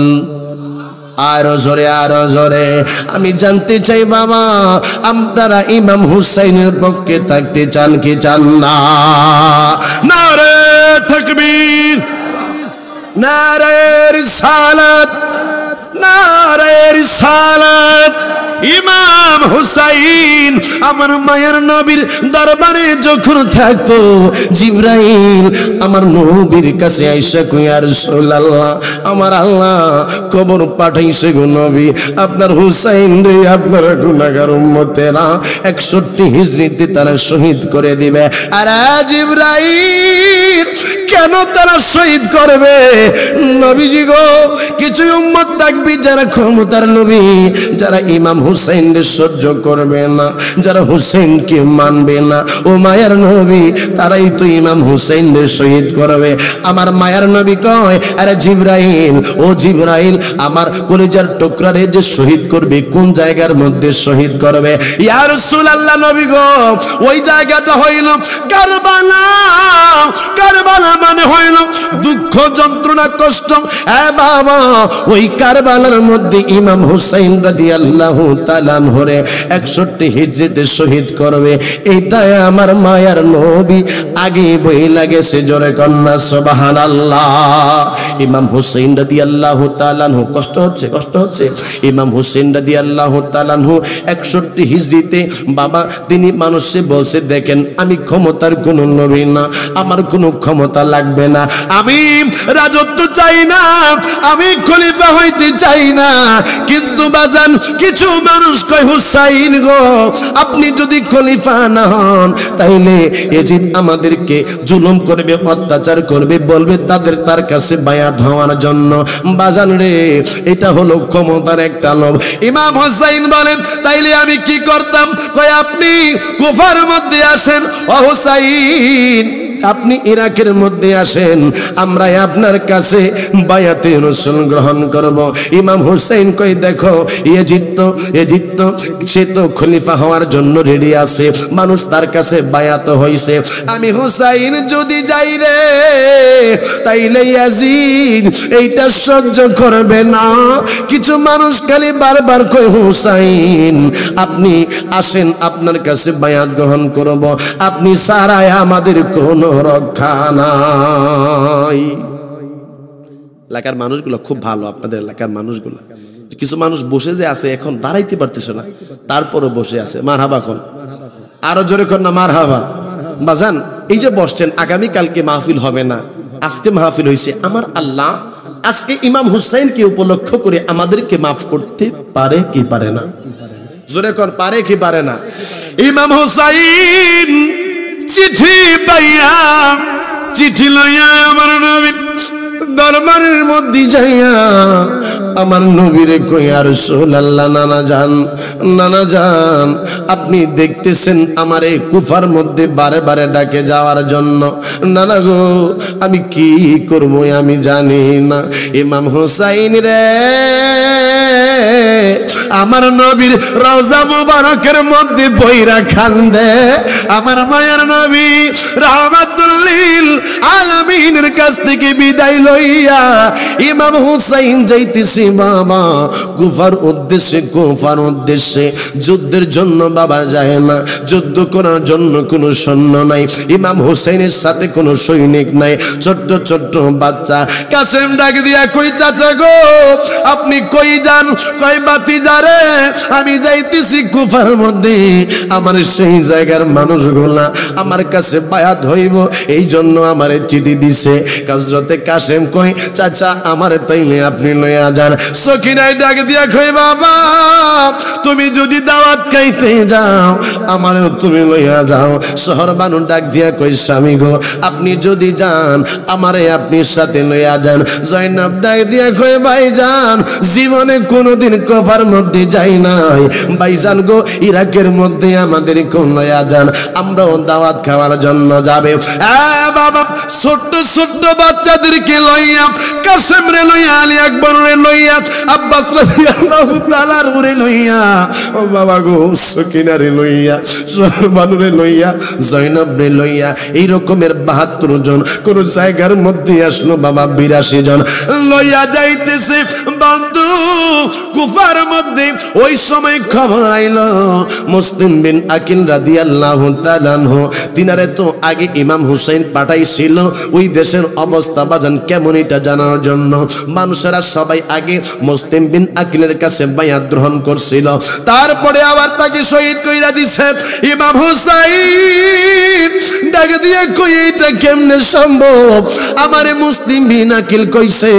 আরো জোরে আরো জোরে আমি জানতে চাই বাবা আপনারা ইমাম হুসাইনের পক্ষে থাকতে চান কি চান না? নারে তাকবীর, নারে রিসালাত, নারে রিসালাত। ইমাম হুসাইন আমার মায়ের নবীর দরবারে যখন থাকতো জিবরাইল আমার নবীর কাছে আইসা কই ইয়া রাসূলুল্লাহ আমার আল্লাহ খবর পাঠাইছে গো নবী আপনার হুসাইন রে আপনার গুনাহগার উম্মতেরা 61 হিজরিতে তারা শহীদ করে দিবে। আরে জিবরাইল কেন তারা শহীদ করবে? নবীজি গো কিছু উম্মত থাকবে যারা ক্ষমতার নবী, যারা ইমাম হুসাইনকে সহ্য করবে না, যারা হুসাইনকে মানবে না। ও মায়ার নবী তারাই তো ইমাম হুসাইনকে শহীদ করবে। আমার মায়ার নবী কয় আরে জিবরাইল, ও জিবরাইল আমার কলিজার টুকরারে যে শহীদ করবে কোন জায়গার মধ্যে শহীদ করবে? ইয়া রাসূলুল্লাহ নবী গো ওই জায়গাটা হইল কারবালা। কারবালা মানে হইল দুঃখ যন্ত্রণা কষ্ট। এ বাবা ওই কারবালার মধ্যে ইমাম হুসাইন রাদিয়াল্লাহু তাআলা আনহুরে 61 হিজরিতে শহীদ করবে। এইটাই আমার মায়ার নবী আগে বইলা গেছে। জোরে কন্যা সুবহানাল্লাহ। ইমাম হুসাইন রাদিয়াল্লাহু তাআলা আনহু কষ্ট হচ্ছে, কষ্ট হচ্ছে। ইমাম হুসাইন রাদিয়াল্লাহু তাআলা আনহু 61 হিজরিতে বাবা তিনি মানুষে বলছে দেখেন আমি ক্ষমতার কোন নবী না, আমার কোনো ক্ষমতা লাগবে না, আমি রাজত্ব চাই না, আমি খলিফা হইতে চাই না। কিন্তু বাজান কিছু মানুষ কয় হুসাইন গো আপনি যদি খলিফা না হন তাইলে ইয়াজিদ আমাদেরকে জুলুম করবে, অত্যাচার করবে, বলবে তার কাছে বায়াত হওয়ার জন্য। বাজান রে এটা হলো ক্ষমতার একটা লোভ। ইমাম হুসাইন বলেন তাইলে আমি কি করতাম? কয় আপনি কুফার মধ্যে আসেন, ও হুসাইন আপনি ইরাকের মধ্যে আসেন, আমরা আপনার কাছে বায়াতে রাসূল গ্রহণ করব। ইমাম হুসাইন কই দেখো ইয়াজিদ সে তো খলিফা হওয়ার জন্য রেডি আছে, মানুষ তার কাছে বায়াত হইছে। আমি হুসাইন যদি যাই রে তাইলে ইয়াজিদ এইটা সহ্য করবে না। কিছু মানুষ খালি বারবার কই হুসাইন আপনি আসেন, আপনার কাছে বায়াত গ্রহণ করব, আপনি ছাড়াই আমাদের কোন রক্ষা নাই। এলাকার মানুষগুলো খুব ভালো, আপনাদের এলাকার মানুষগুলো। কিছু মানুষ বসে যে আছে এখন দাঁড়াইতে পারতেছে না, তারপরে বসে আছে। মারহাবা কোন আরো জোরে কোন না মারহাবা। বাজান এই যে বসছেন আগামী কালকে মাহফিল হবে না, আজকে মাহফিল হয়েছে। আমার আল্লাহ আজকে ইমাম হুসাইনকে উপলক্ষ করে আমাদেরকে মাফ করতে পারে কি পারে না? জোরে কোন পারে কি পারে না? ইমাম হুসাইন চিঠি পাইয়া চিঠি লইয়া আমার নবী দরবারের মধ্যে যাইয়া আমার নবীরে কই আর রাসূলুল্লাহ, নানা যান আপনি দেখতেছেন আমারে কুফার মধ্যে বারে বারে ডাকে যাওয়ার জন্য, নানা গো আমি কি করব আমি জানি না। ইমাম হুসাইন রে, আমার নবীর রওজা মুবারকের মধ্যে বইরা খান্দে আমার মায়ের নবী রাহমাতুল লিল আলামিনের কাছ থেকে বিদায় লইয়া ইমাম হুসাইন যাইতেছে বাবা কুফার উদ্দেশ্যে। যুদ্ধের জন্য বাবা যায় না, যুদ্ধ করার জন্য কোনো সৈন্য নাই, ইমাম হুসাইনের সাথে কোনো সৈনিক নাই, ছোট্ট ছোট্ট বাচ্চা। কাসেম ডাক দিয়া কই চাচা গো আপনি কই যান? কই ভাতিজা রে আমি যাইতেছি কুফার মধ্যে, আমার সেই জায়গার মানুষগুলা আমার কাছে বায়াত হইব, এই জন্য আমারে চিঠি দিছে। হযরতে কাসেম কই চাচা আমারে তাইলে আপনি লইয়া যান। সকিনাই ডাক দিয়া কই বাবা তুমি যদি দাওয়াত খাইতে যাও আমারেও তুমি লইয়া যাও। শহর বানু ডাক দিয়া কই স্বামী গো আপনি যদি যান আমারে আপনির সাথে লইয়া যান। জয়নব ডাক দিয়া কই ভাইজান জীবনে কোনোদিন কুফার মধ্যে যাই নাই, ভাইজান গো ইরাকের মধ্যে আমাদের কোন লইয়া যান, আমরাও দাওয়াত খাওয়ার জন্য যাবে। বাবা ছোট্ট ছোট্ট বাচ্চাদেরকে লইয়া, কাসেম রে লইয়া, আলী আকবর রে লইয়া, আব্বাস রাদিয়াল্লাহু তাআলার রে লইয়া, ও বাবা গো সকিনা রে লইয়া, শহরবানু রে লইয়া, জয়নব রে লইয়া, এই রকমের ৭২ জন কোন জায়গার মধ্যে আসলো বাবা ৮২ জন লইয়া যাইতেছে। বন্ধু কুফার মধ্যে ওই সময় খবর আইলো মুসলিম বিন আকিল রাদিয়াল্লাহু তাআলা আনহু, তিনারে তো আগে ইমাম হুসাইন পাঠাইছিল ওই দেশের অবস্থা বাজান কেমন এটা জানার জন্য। মানুষেরা সবাই আগে মুসলিম বিন আকিলের কাছে বায়াত গ্রহণ করছিল, তারপরে আবার তাকে শহীদ কইরা দিছে। ইমাম হুসাইন ডাক দিয়ে কই এটা কেমনে সম্ভব? আমারে মুসলিম বিন আকিল কইছে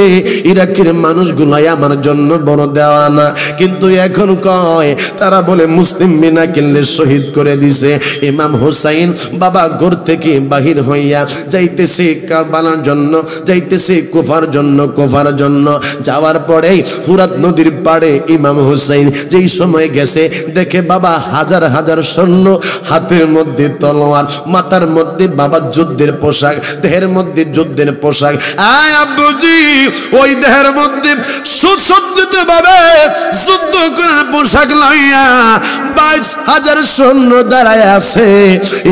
ইরাকের মানুষগুলাই আমার জন্য বড় দেওয়ানা, কিন্তু এখন কয় তারা বলে মুসলিম বিন আকিলকে শহীদ করে দিছে। ইমাম হুসাইন বাবা ঘর থেকে বাহির হইয়া যাইতেছে কারবালার জন্য, যাইতেছে কুফার জন্য। যাওয়ার পরেই ফুরাত নদীর পাড়ে ইমাম হুসাইন যেই সময় গেছে দেখে বাবা হাজার হাজার সৈন্য, হাতের মধ্যে তলোয়ার, মাথার মধ্যে বাবা যুদ্ধের পোশাক, দেহের মধ্যে যুদ্ধের পোশাক। আয় আব্বুজি ওই দেহের মধ্যে সুসজ্জিত ভাবে যুদ্ধ করার পোশাক লইয়া ২২,০০০ সৈন্য দাঁড়ায় আছে।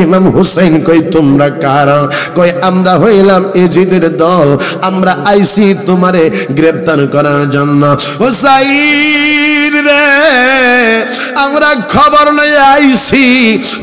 ইমাম হুসাইন কই তোমরা কারা? কই আমরা হইলাম এজিদের দল, আমরা আইছি তোমারে গ্রেফতার করার জন্য। হুসাইন রে আমরা খবর লইয়া আইছি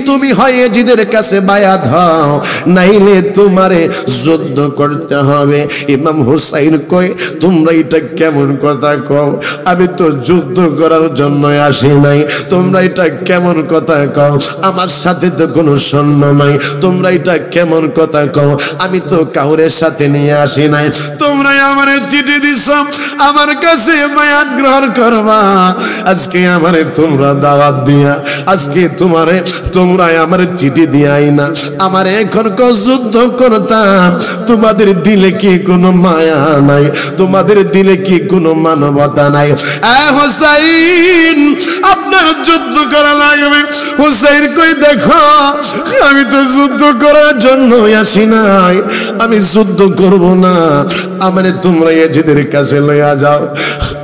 তুমি হয় এজিদের কাছে বায়াত হও, নাইলে তোমারে যুদ্ধ করতে হবে। ইমাম হুসাইন কই তোমরা এটা কেমন কথা কও? আমি তো যুদ্ধ করার জন্য আসি নাই, তোমরা এটা কেমন কথা কও? আমার সাথে তো কোনো সৈন্য নাই, তোমরা এটা কেমন কথা কও? আমি তো কাউরের সাথে নিয়ে আসি নাই, তোমরাই আমারে চিঠি দিছ আমার কাছে বায়াত গ্রহণ করবা। আজকে আমারে তোমরা দাওয়াত দিয়া, আজকে তোমরাই আমারে চিঠি দিয়াই না আমারে এখন যুদ্ধ করতাম, তোমাদের দিলে কি কোনো মায়া নাই? তোমাদের দিলে কি কোনো মানবতা নাই? হুসাইন আপনার যুদ্ধ করা লাগবে। হুসাইন কই দেখো আমি তো যুদ্ধ করার জন্য আসি নাই, আমি যুদ্ধ করব না, আমারে তোমরা এজিদের কাছে লইয়া যাও।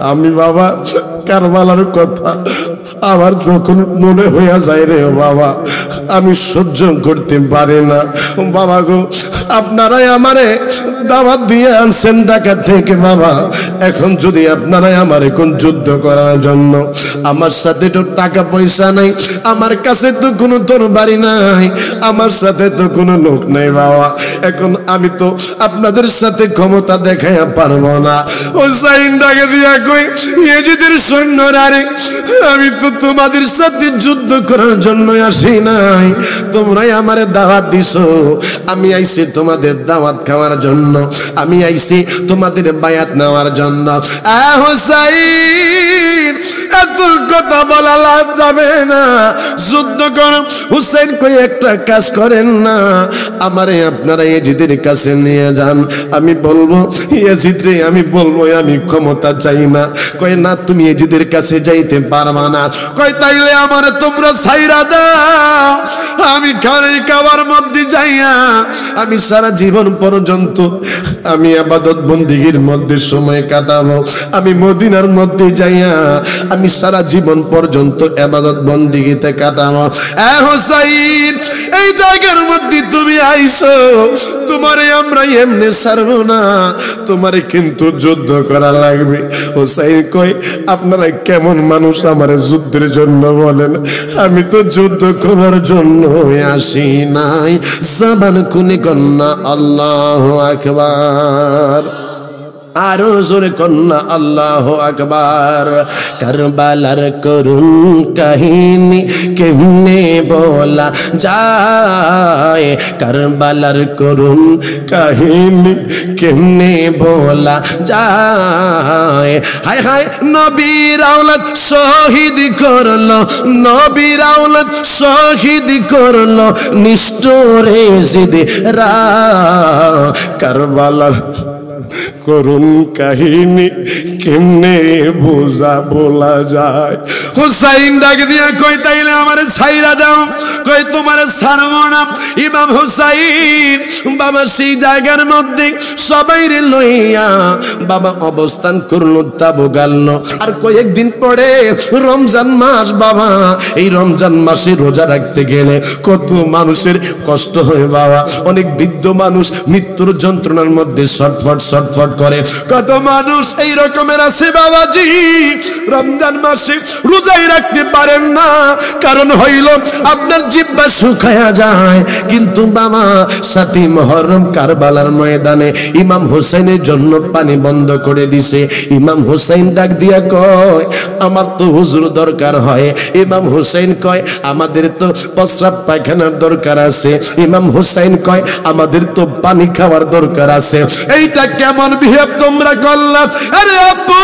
আমি বাবা কারবালার কথা আমার যখন মনে হইয়া যায় রে বাবা আমি সহ্য করতে পারি না। বাবা গো আপনারাই আমারে দাওয়াত দিয়ে আনছেন ঢাকা থেকে বাবা, এখন যদি আপনারাই আমার এখন যুদ্ধ করার জন্য, আমার সাথে তো টাকা পয়সা নাই, আমার কাছে তো কোনো তরবারি নাই, আমার সাথে তো কোনো লোক নাই বাবা, এখন আমি তো আপনাদের সাথে ক্ষমতা দেখাইয়া পারবো না। হুসাইন ডাকে দিয়া কই ইয়েজিদের সৈন্যরা রে আমি তো তোমাদের সাথে যুদ্ধ করার জন্য আসি নাই, তোমরাই আমারে দাওয়াত দিছো, আমি আইছি তোমাদের দাওয়াত খাওয়ার জন্য, আমি আইছি তোমাদের বায়াত নেওয়ার জন্য। হুসাইন এত কথা বলা লাগ যাবে না, যুদ্ধ করো। হুসাইন কই একটা কাজ করেন না, আমারে আপনারা ইয়াজিদের কাছে নিয়ে যান, আমি বলবো ইয়াজিদ রে, আমি বলবো আমি ক্ষমতা চাই না। কয় না, তুমি ইয়াজিদের কাছে যাইতে পারবা না। কয় তাইলে আমারে তোমরা ছাইরা দাও, আমি খালি খাবার মধ্যে যাইয়া আমি সারা জীবন পর্যন্ত আমি ইবাদত বন্দেগীর মধ্যে সময় কাটাবো। আমি মদিনার মধ্যে যাইয়া আমি সারা জীবন পর্যন্ত ইবাদত বন্দেগীতে কাটাবো। এ হুসাইন, এই জায়গার মধ্যে তুমি আইছো, তোমারে আমরা এমনি ছাড়বো না, তোমারে কিন্তু যুদ্ধ করা লাগবে। হুসাইন কয়, আপনারা কেমন মানুষ আমারে যুদ্ধের জন্য বলেন? আমি তো যুদ্ধ করার জন্য আসি নাই। জবান খুলে কন্যা আল্লাহু আকবার, আরো জোরে কন্যা আল্লাহু আকবার। কারবালার করুণ কাহিনী কেমনে বলা যায়, কারবালার করুণ কাহিনী কেমনে বলা যায়। হায় হায়, নবীর আওলাদ শহীদ করলো, নবীর আওলাদ শহীদ করলো নিষ্ঠুর জিদেরা। কারবালার করুণ কাহিনী কেমনে বলা যায়। হুসাইন ডাক দিয়া কই, তাইলে আমারে ছাইরা দাও। কই তোমারে ছাড়বো না। ইমাম হুসাইন বাবা সেই জায়গার মধ্যে সবাইরে লইয়া বাবা অবস্থান করলো, তাবু গাললো। আর কয়েকদিন পরে রমজান মাস বাবা, এই রমজান মাসে রোজা রাখতে গেলে কত মানুষের কষ্ট হয় বাবা। অনেক বৃদ্ধ মানুষ মৃত্যুর যন্ত্রণার মধ্যে ছটফট ছটফট করে, কত মানুষ এই রকমের আছে বাবাজি। রমজান মাসে রোজাই রাখতে পারেন না, কারণ হইল আপনার জিহ্বা শুকায়া যায়। কিন্তু বাবা 7ই মুহররম কারবালার ময়দানে ইমাম হুসাইনের জন্য পানি বন্ধ করে দিছে। ইমাম হুসাইন ডাক দিয়া কয়, আমার তো হুজুর দরকার হয়। ইমাম হুসাইন কয়, আমাদের তো প্রস্রাব পায়খানার দরকার আছে। ইমাম হুসাইন কয়, আমাদের তো পানি খাওয়ার দরকার আছে। এইটা কেমন বিহেভ তোমরা করলাম? আরে আব্বু,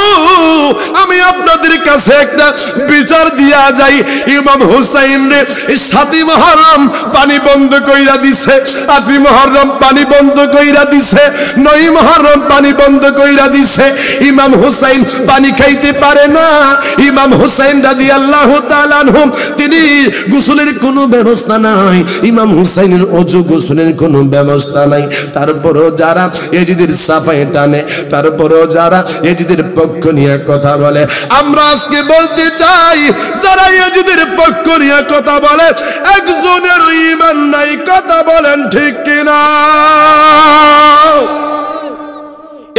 আমি আপনাদের কাছে একটা বিচার দিয়া যাই। ইমাম হুসাইন রে 7ই মুহররম পানি বন্ধ কইরা দিছে, 8ই মুহররম পানি বন্ধ কইরা দিছে, 9ই মুহররম পানি বন্ধ কইরা দিছে। ইমাম হুসাইন পানি খাইতে পারে না। ইমাম হুসাইন রাদিয়াল্লাহু তাআলা আনহু, তিনি গোসলের কোনো ব্যবস্থা নাই। ইমাম হুসাইনের ওযু গোসলের কোনো ব্যবস্থা নাই। তারপরও যারা ইয়াজিদের সাফায়ে টানে, তারপরও যারা ইয়াজিদের পক্ষ নিয়ে কথা বলে, আমরা আজকে বলতে চাই, যারা ইয়াজিদের পক্ষ নিয়ে কথা বলে একজনের ঈমান নাই। কথা বলেন ঠিক কিনা?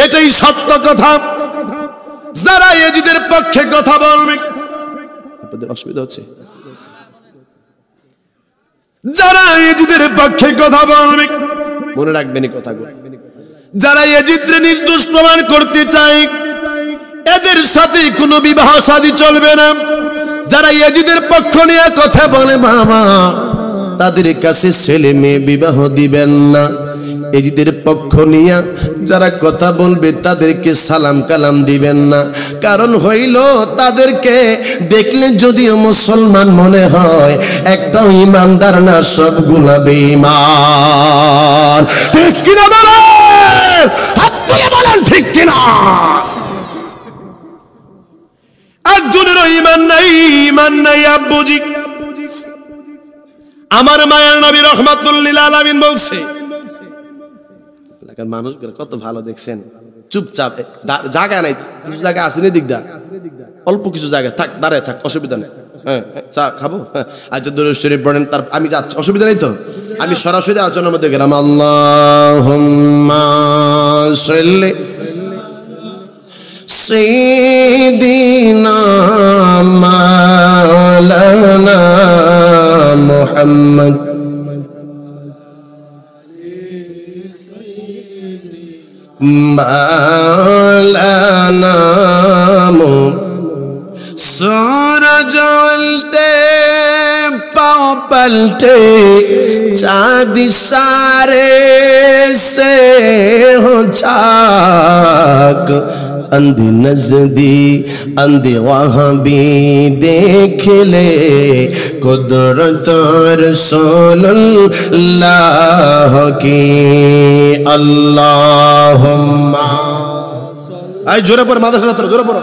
এটাই সত্য কথা। যারা ইয়াজিদের পক্ষে কথা বলবে, আপনাদের অসুবিধা হচ্ছে, যারা ইয়াজিদের পক্ষে কথা বলবে মনে রাখবেন এই কথাগুলো। যারা ইয়াজিদকে নির্দোষ প্রমাণ করতে চায় এদের সাথে কোনো বিবাহ শাদী চলবে না। যারা ইয়াজিদের পক্ষ নিয়ে কথা বলে বাবা, তাদের কাছে ছেলে মেয়ে বিবাহ দিবেন না। ইয়াজিদের পক্ষ নিয়ে যারা কথা বলবে তাদেরকে সালাম কালাম দিবেন না। কারণ হইল তাদেরকে দেখলে যদিও মুসলমান মনে হয়, একটাও ইমানদার না, সবগুলা বেঈমান। ঠিক কিনা বলেন? হাত তুলে বলেন ঠিক কিনা? একজনেরও ঈমান নাই, ঈমান নাই আব্বুজি। আমার মায়ের নবী রাহমাতুল লিল আলামিন বলছে, এলাকার মানুষগুলো কত ভালো দেখছেন, চুপচাপ, জায়গা নাই, কিছু জায়গা আছে না, দিকদা অল্প কিছু জায়গা থাক, দাঁড়ায় থাক, অসুবিধা নেই। হ্যাঁ, চা খাবো, হ্যাঁ, আচ্ছা দুরূদ শরীফ পড়েন, তার আমি যাচ্ছি, অসুবিধা নেই তো। আমি সরাসরি আলোচনার মধ্যে গেলাম। আল্লাহুম্মা সাল্লি সাইয়্যিদিনা মাওলানা মুহাম্মদ মাওলানা सूरज उल्टे पाँव पलटे, चाँद इशारे से हो चाक, अंधी नजदी अंधी वहाँ भी देख ले कुदरत रसूलुल्लाह की अल्लाहुम्मा आई जोरे पर माता खड़ा जोरे पर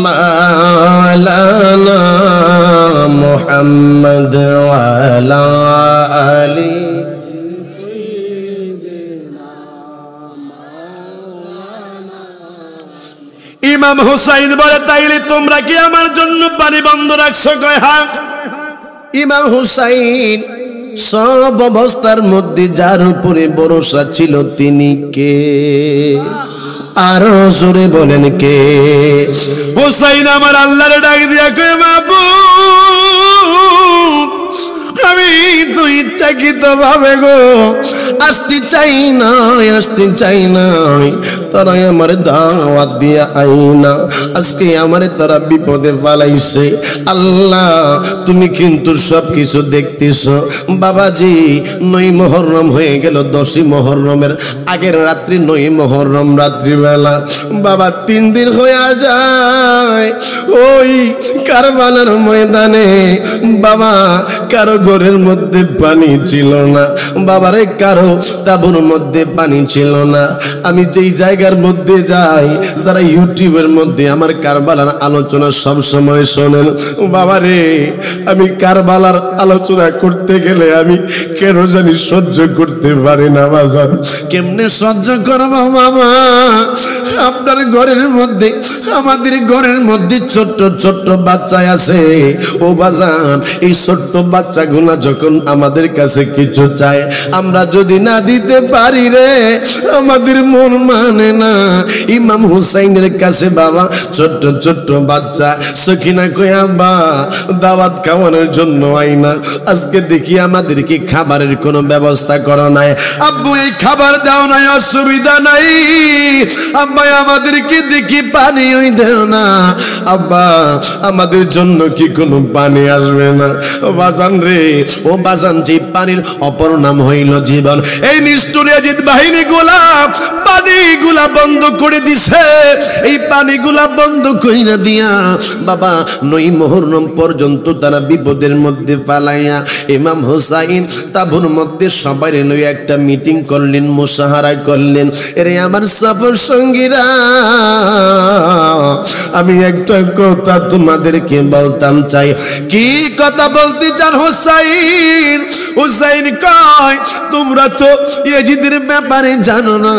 मौलाना मुहम्मद वाला अली इमाम हुसैन बोले ताइले তোমরা কি আমার জন্য পানি বন্ধ রাখছো কয় হ্যাঁ ইমাম হুসাইন সব অবস্থার মধ্যে যার উপরে ভরসা ছিল তিনি কে আরো জোরে বলেন কে হুসাইন আমার আল্লাহর ডাক দিয়া কয় মাবুদ আমি তো ইচ্ছাকৃত ভাবে গো আসতে চাই না তারা আমার দাওয়াত দিয়া আইনা আজকে আমারে তারা বিপদে ফেলাইছে আল্লাহ তুমি কিন্তু সবকিছু দেখতেছো বাবাজি 9 মুহররম হয়ে গেল 10ই মুহররমের আগের রাত্রি 9 মুহররম রাত্রিবেলা বাবা 3 দিন হয়ে যায় ওই কারবালার ময়দানে বাবা কারো ঘরের মধ্যে পানি ছিল না বাবারে কারো তাঁবুর মধ্যে পানি ছিল না আমি যেই জায়গার মধ্যে যাই যারা ইউটিউবের মধ্যে আমার কারবালার আলোচনা সব সময় শোনেন বাবারে আমি কারবালার আলোচনা করতে গেলে আমি কেন জানি সহ্য করতে পারি না বাজার কেমনে সহ্য করব বাবা আপনার ঘরের মধ্যে আমাদের ঘরের মধ্যে ছোট্ট ছোট্ট বাচ্চা আছে ও বাজান এই ছোট্ট বাচ্চাগুলো যখন আমাদের কাছে কিছু চায় আমরা যদি না দিতে পারি রে আমাদের মন মানে না ইমাম হুসাইনের কাছে বাবা ছোট্ট ছোট্ট বাচ্চা সখিনা কই আব্বা দাওয়াত খাওয়ানোর জন্য আইনা আজকে দেখি আমাদেরকে খাবারের কোনো ব্যবস্থা করো নাই আব্বু এই খাবার দাও নাই অসুবিধা নাই আব্বা আমাদেরকে দেখি পানি ওই দেও না আব্বা আমাদের জন্য কি কোনো পানি আসবে না বাজান রে ও বাজান যে পানির অপর নাম হইল জীবন এই নিষ্ঠুর ইয়াজিদ বাহিনীগুলা পানিগুলা বন্ধ করে দিছে এই পানিগুলা বন্ধ কইরা দিয়া বাবা 9 মুহররম পর্যন্ত তারা বিপদের মধ্যে ফালাইয়া ইমাম হুসাইন তাঁবুর মধ্যে সবাই লইয়া একটা মিটিং করলেন মুশাহারা করলেন এরে আমার সফর সঙ্গীরা আমি একটা কথা তোমাদেরকে বলতাম চাই কি কথা বলতে চান হুসাইন হুসাইন কয় তোমরা তো ইয়াজিদের ব্যাপারে জানো না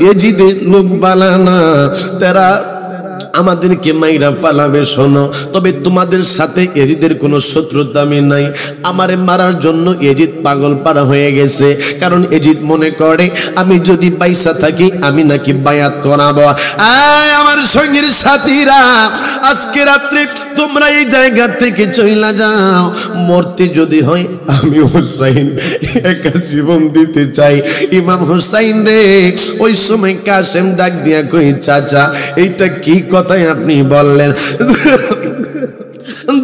ইয়াজিদের লোক বালানা তারা আমাদেরকে মাইরা ফালাবে শোনো তবে তোমাদের সাথে ইয়াজিদের কোনো শত্রুতা আমি নাই আমারে মারার জন্য ইয়াজিদ পাগল পারা হয়ে গেছে কারণ ইয়াজিদ মনে করে আমি যদি পয়সা থাকি আমি নাকি বায়াত করাবো আমার সঙ্গীর সাথীরা আজকে রাত্রে তোমরা এই জায়গা থেকে চইলা যাও মরতে যদি হয় আমি হুসাইন একা জীবন দিতে চাই ইমাম হুসাইন রে ওই সময় কাসেম ডাক দিয়া কই চাচা এইটা কি কথাই আপনি বললেন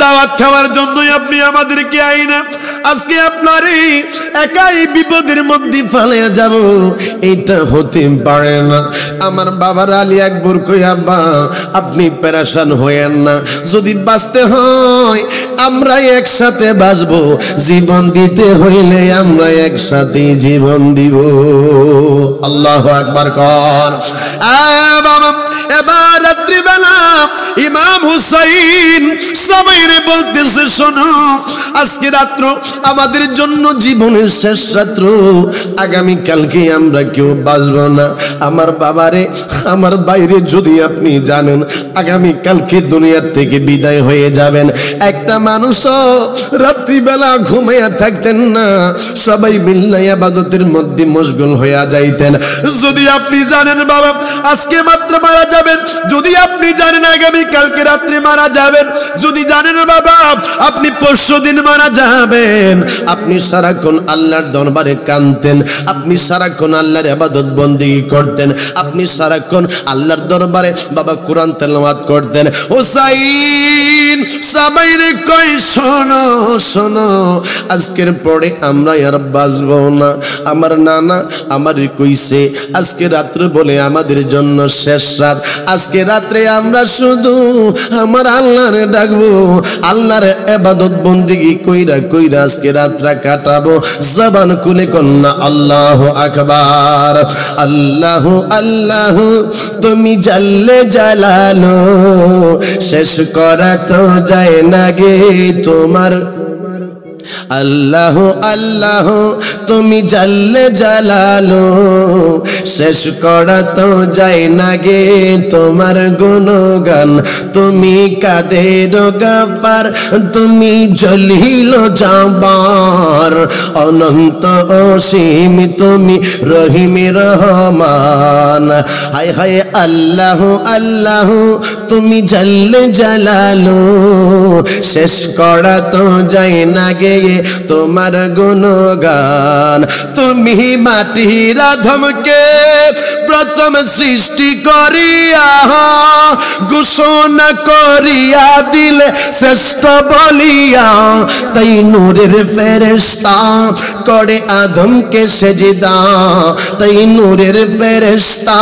দাওয়াত খাওয়ার জন্যই আপনি আমাদেরকে আইনা আজকে আপনার একাই বিপদের মধ্যে ফেলে যাব এটা হতে পারে না আমার বাবার আলী আকবর কই আব্বা আপনি পেরেশান হয়েন না যদি বাঁচতে হয় আমরা একসাথে বাঁচবো জীবন দিতে হইলে আমরা একসাথে জীবন দিব আল্লাহু আকবার কর বাবা এবার রাত্রিবেলা ইমাম হুসাইন সবাইরে বলতেছে শোনো আজকে রাত্র আমাদের জন্য জীবনের শেষ রাত্র আগামী কালকে আমরা কেউ বাঁচবো না আমার বাবারে আমার বাইরে যদি আপনি জানেন আগামী কালকে দুনিয়া থেকে বিদায় হয়ে যাবেন একটা মানুষও রাত্রিবেলা ঘুমাইয়া থাকতেন না সবাই মিল্লা ইবাদতের মধ্যে মশগুল হইয়া যাইতেন যদি আপনি জানেন বাবা আজকে মাত্র মারা যাবেন যদি আপনি জানেন আগামী কালকে রাত্রে মারা যাবেন যদি জানেন বাবা আপনি পরশুদিন মারা যাবেন আপনি সারাক্ষণ আল্লাহর দরবারে কাঁদতেন আপনি সারাক্ষণ আল্লাহর ইবাদত বন্দেগী করতেন আপনি সারাক্ষণ আল্লাহর দরবারে বাবা কোরআন তেলাওয়াত করতেন হুসাইন দিন সবাই রে কই শোনো শোনো, আজকের পরে আমরা আর বাঁচবো না। আমার নানা আমারে কইছে আজকে রাত্রে বলে আমাদের জন্য শেষ রাত, আজকে রাত্রে আমরা শুধু আমার আল্লাহরে ডাকবো, আল্লাহর ইবাদত বন্দেগী কইরা কইরা আজকে রাতটা কাটাবো। জবান খুলে কন্যা আল্লাহু আকবার। আল্লাহু আল্লাহু তুমি জাল্লে জালালো, শেষ করা তো যায় না গে তোমার। আল্লাহ আল্লাহ তুমি জাল্লে জালালো, শেষ করা তো যায় না গে তোমার গুণগান। তুমি কাদের গাফার, তুমি জলিল জাবার, অনন্ত অসীম তুমি রহিম রহমান। হায় হায় আল্লাহ আল্লাহ তুমি জাল্লে জালালো, শেষ করা তো যায় না গে তোমার গুণগান। তুমি মাটির আধমকে প্রথম সৃষ্টি করিয়া ঘোষণা করিয়া দিলে শ্রেষ্ঠ বলিয়া, তাই নূরের ফেরেশতা করে আদমকে সেজদা, তাই নূরের ফেরেশতা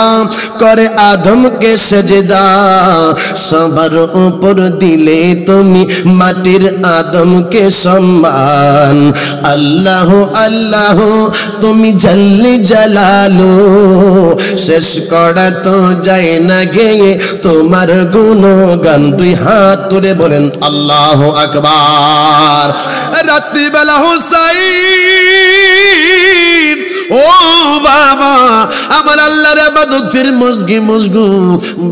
করে আদমকে সেজদা। সবার উপর দিলে তুমি মাটির আদমকে সম্মান। আল্লাহ আল্লাহ তুমি জাল্লে জালালো, শেষ করা তো যায় না গে তোমার গুণগান। দুই হাত তুলে বলেন আল্লাহু আকবার। রাত্রিবেলা হুসাইন ও বাবা আমার আল্লাহর ইবাদতের মশগুল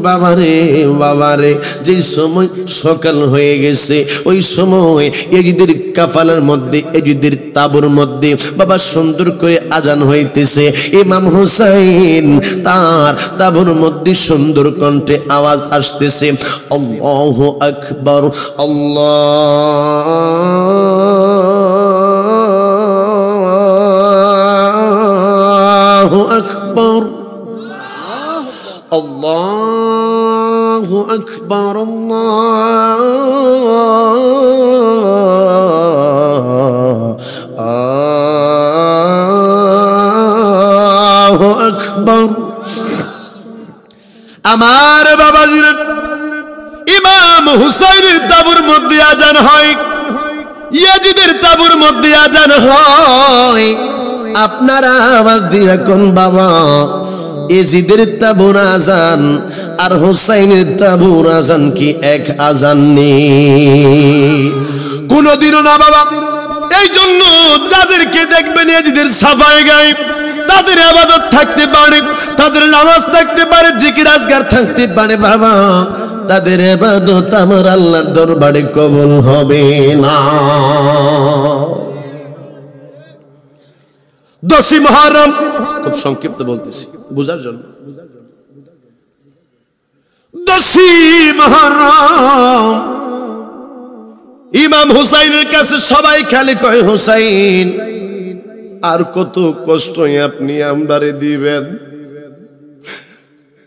বাবারে বাবারে। যেই সময় সকাল হয়ে গেছে ওই সময় এজিদের কাফালার মধ্যে এজিদের তাবুর মধ্যে বাবা সুন্দর করে আজান হইতেছে। ইমাম হুসাইন তার তাবুর মধ্যে সুন্দর কণ্ঠে আওয়াজ আসতেছে আল্লাহু আকবার আল্লাহু আকবার আল্লাহু আকবার আল্লাহু আকবার। আমার বাবাজিরা ইমাম হুসাইনের তাবুর মধ্যে আজান হয়, ইয়াজিদের তাবুর মধ্যে আজান হয়। আপনারা আওয়াজ দিয়ে কোন বাবা ইয়াজিদের তাবুর আজান আর হুসাইনের তাবুর আজান কি এক আজান নেই? কোনদিনও না বাবা। এই জন্য যাদেরকে দেখবেন ইয়াজিদের সাফায়ে গায়েব, তাদের ইবাদত থাকতে পারে, তাদের নামাজ থাকতে পারে, জিকির আজকার থাকতে পারে বাবা, তাদের ইবাদত আমার আল্লাহর দরবারে কবুল হবে না। 10ই মুহররম খুব সংক্ষিপ্ত বলতেছি বুঝার জন্য। 10ই মুহররম ইমাম হুসাইনের কাছে সবাই খালি কয় হুসাইন আর কত কষ্ট আপনি আমরারে দিবেন,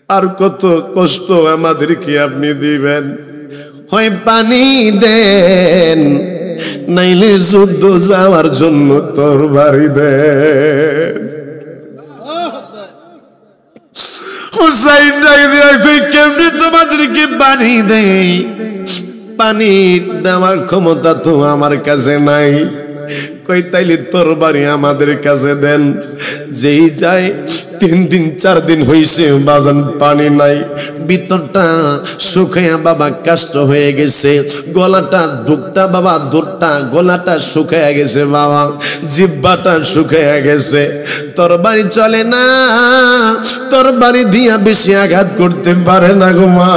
আর কত কষ্ট আমাদেরকে আপনি দিবেন। হয় পানি দেন নাইলে যুদ্ধ যাওয়ার জন্য তরবারি দেন। হুসাইন কেমনি তোমাদেরকে পানি দেই, পানি দেওয়ার ক্ষমতা তো আমার কাছে নাই। কই তাইলে তরবারি আমাদের কাছে দেন। যেই যায় 3 দিন 4 দিন হইছে বাজান পানি নাই, ভিতরটা শুকায়া বাবা কষ্ট হয়ে গেছে, গলাটা ঢুকটা বাবা দুরটা গলাটা শুকায়া গেছে বাবা, জিহ্বাটা শুকায়া গেছে, তরবারি চলে না, তরবারি দিয়া বেশি আঘাত করতে পারে না গো মা।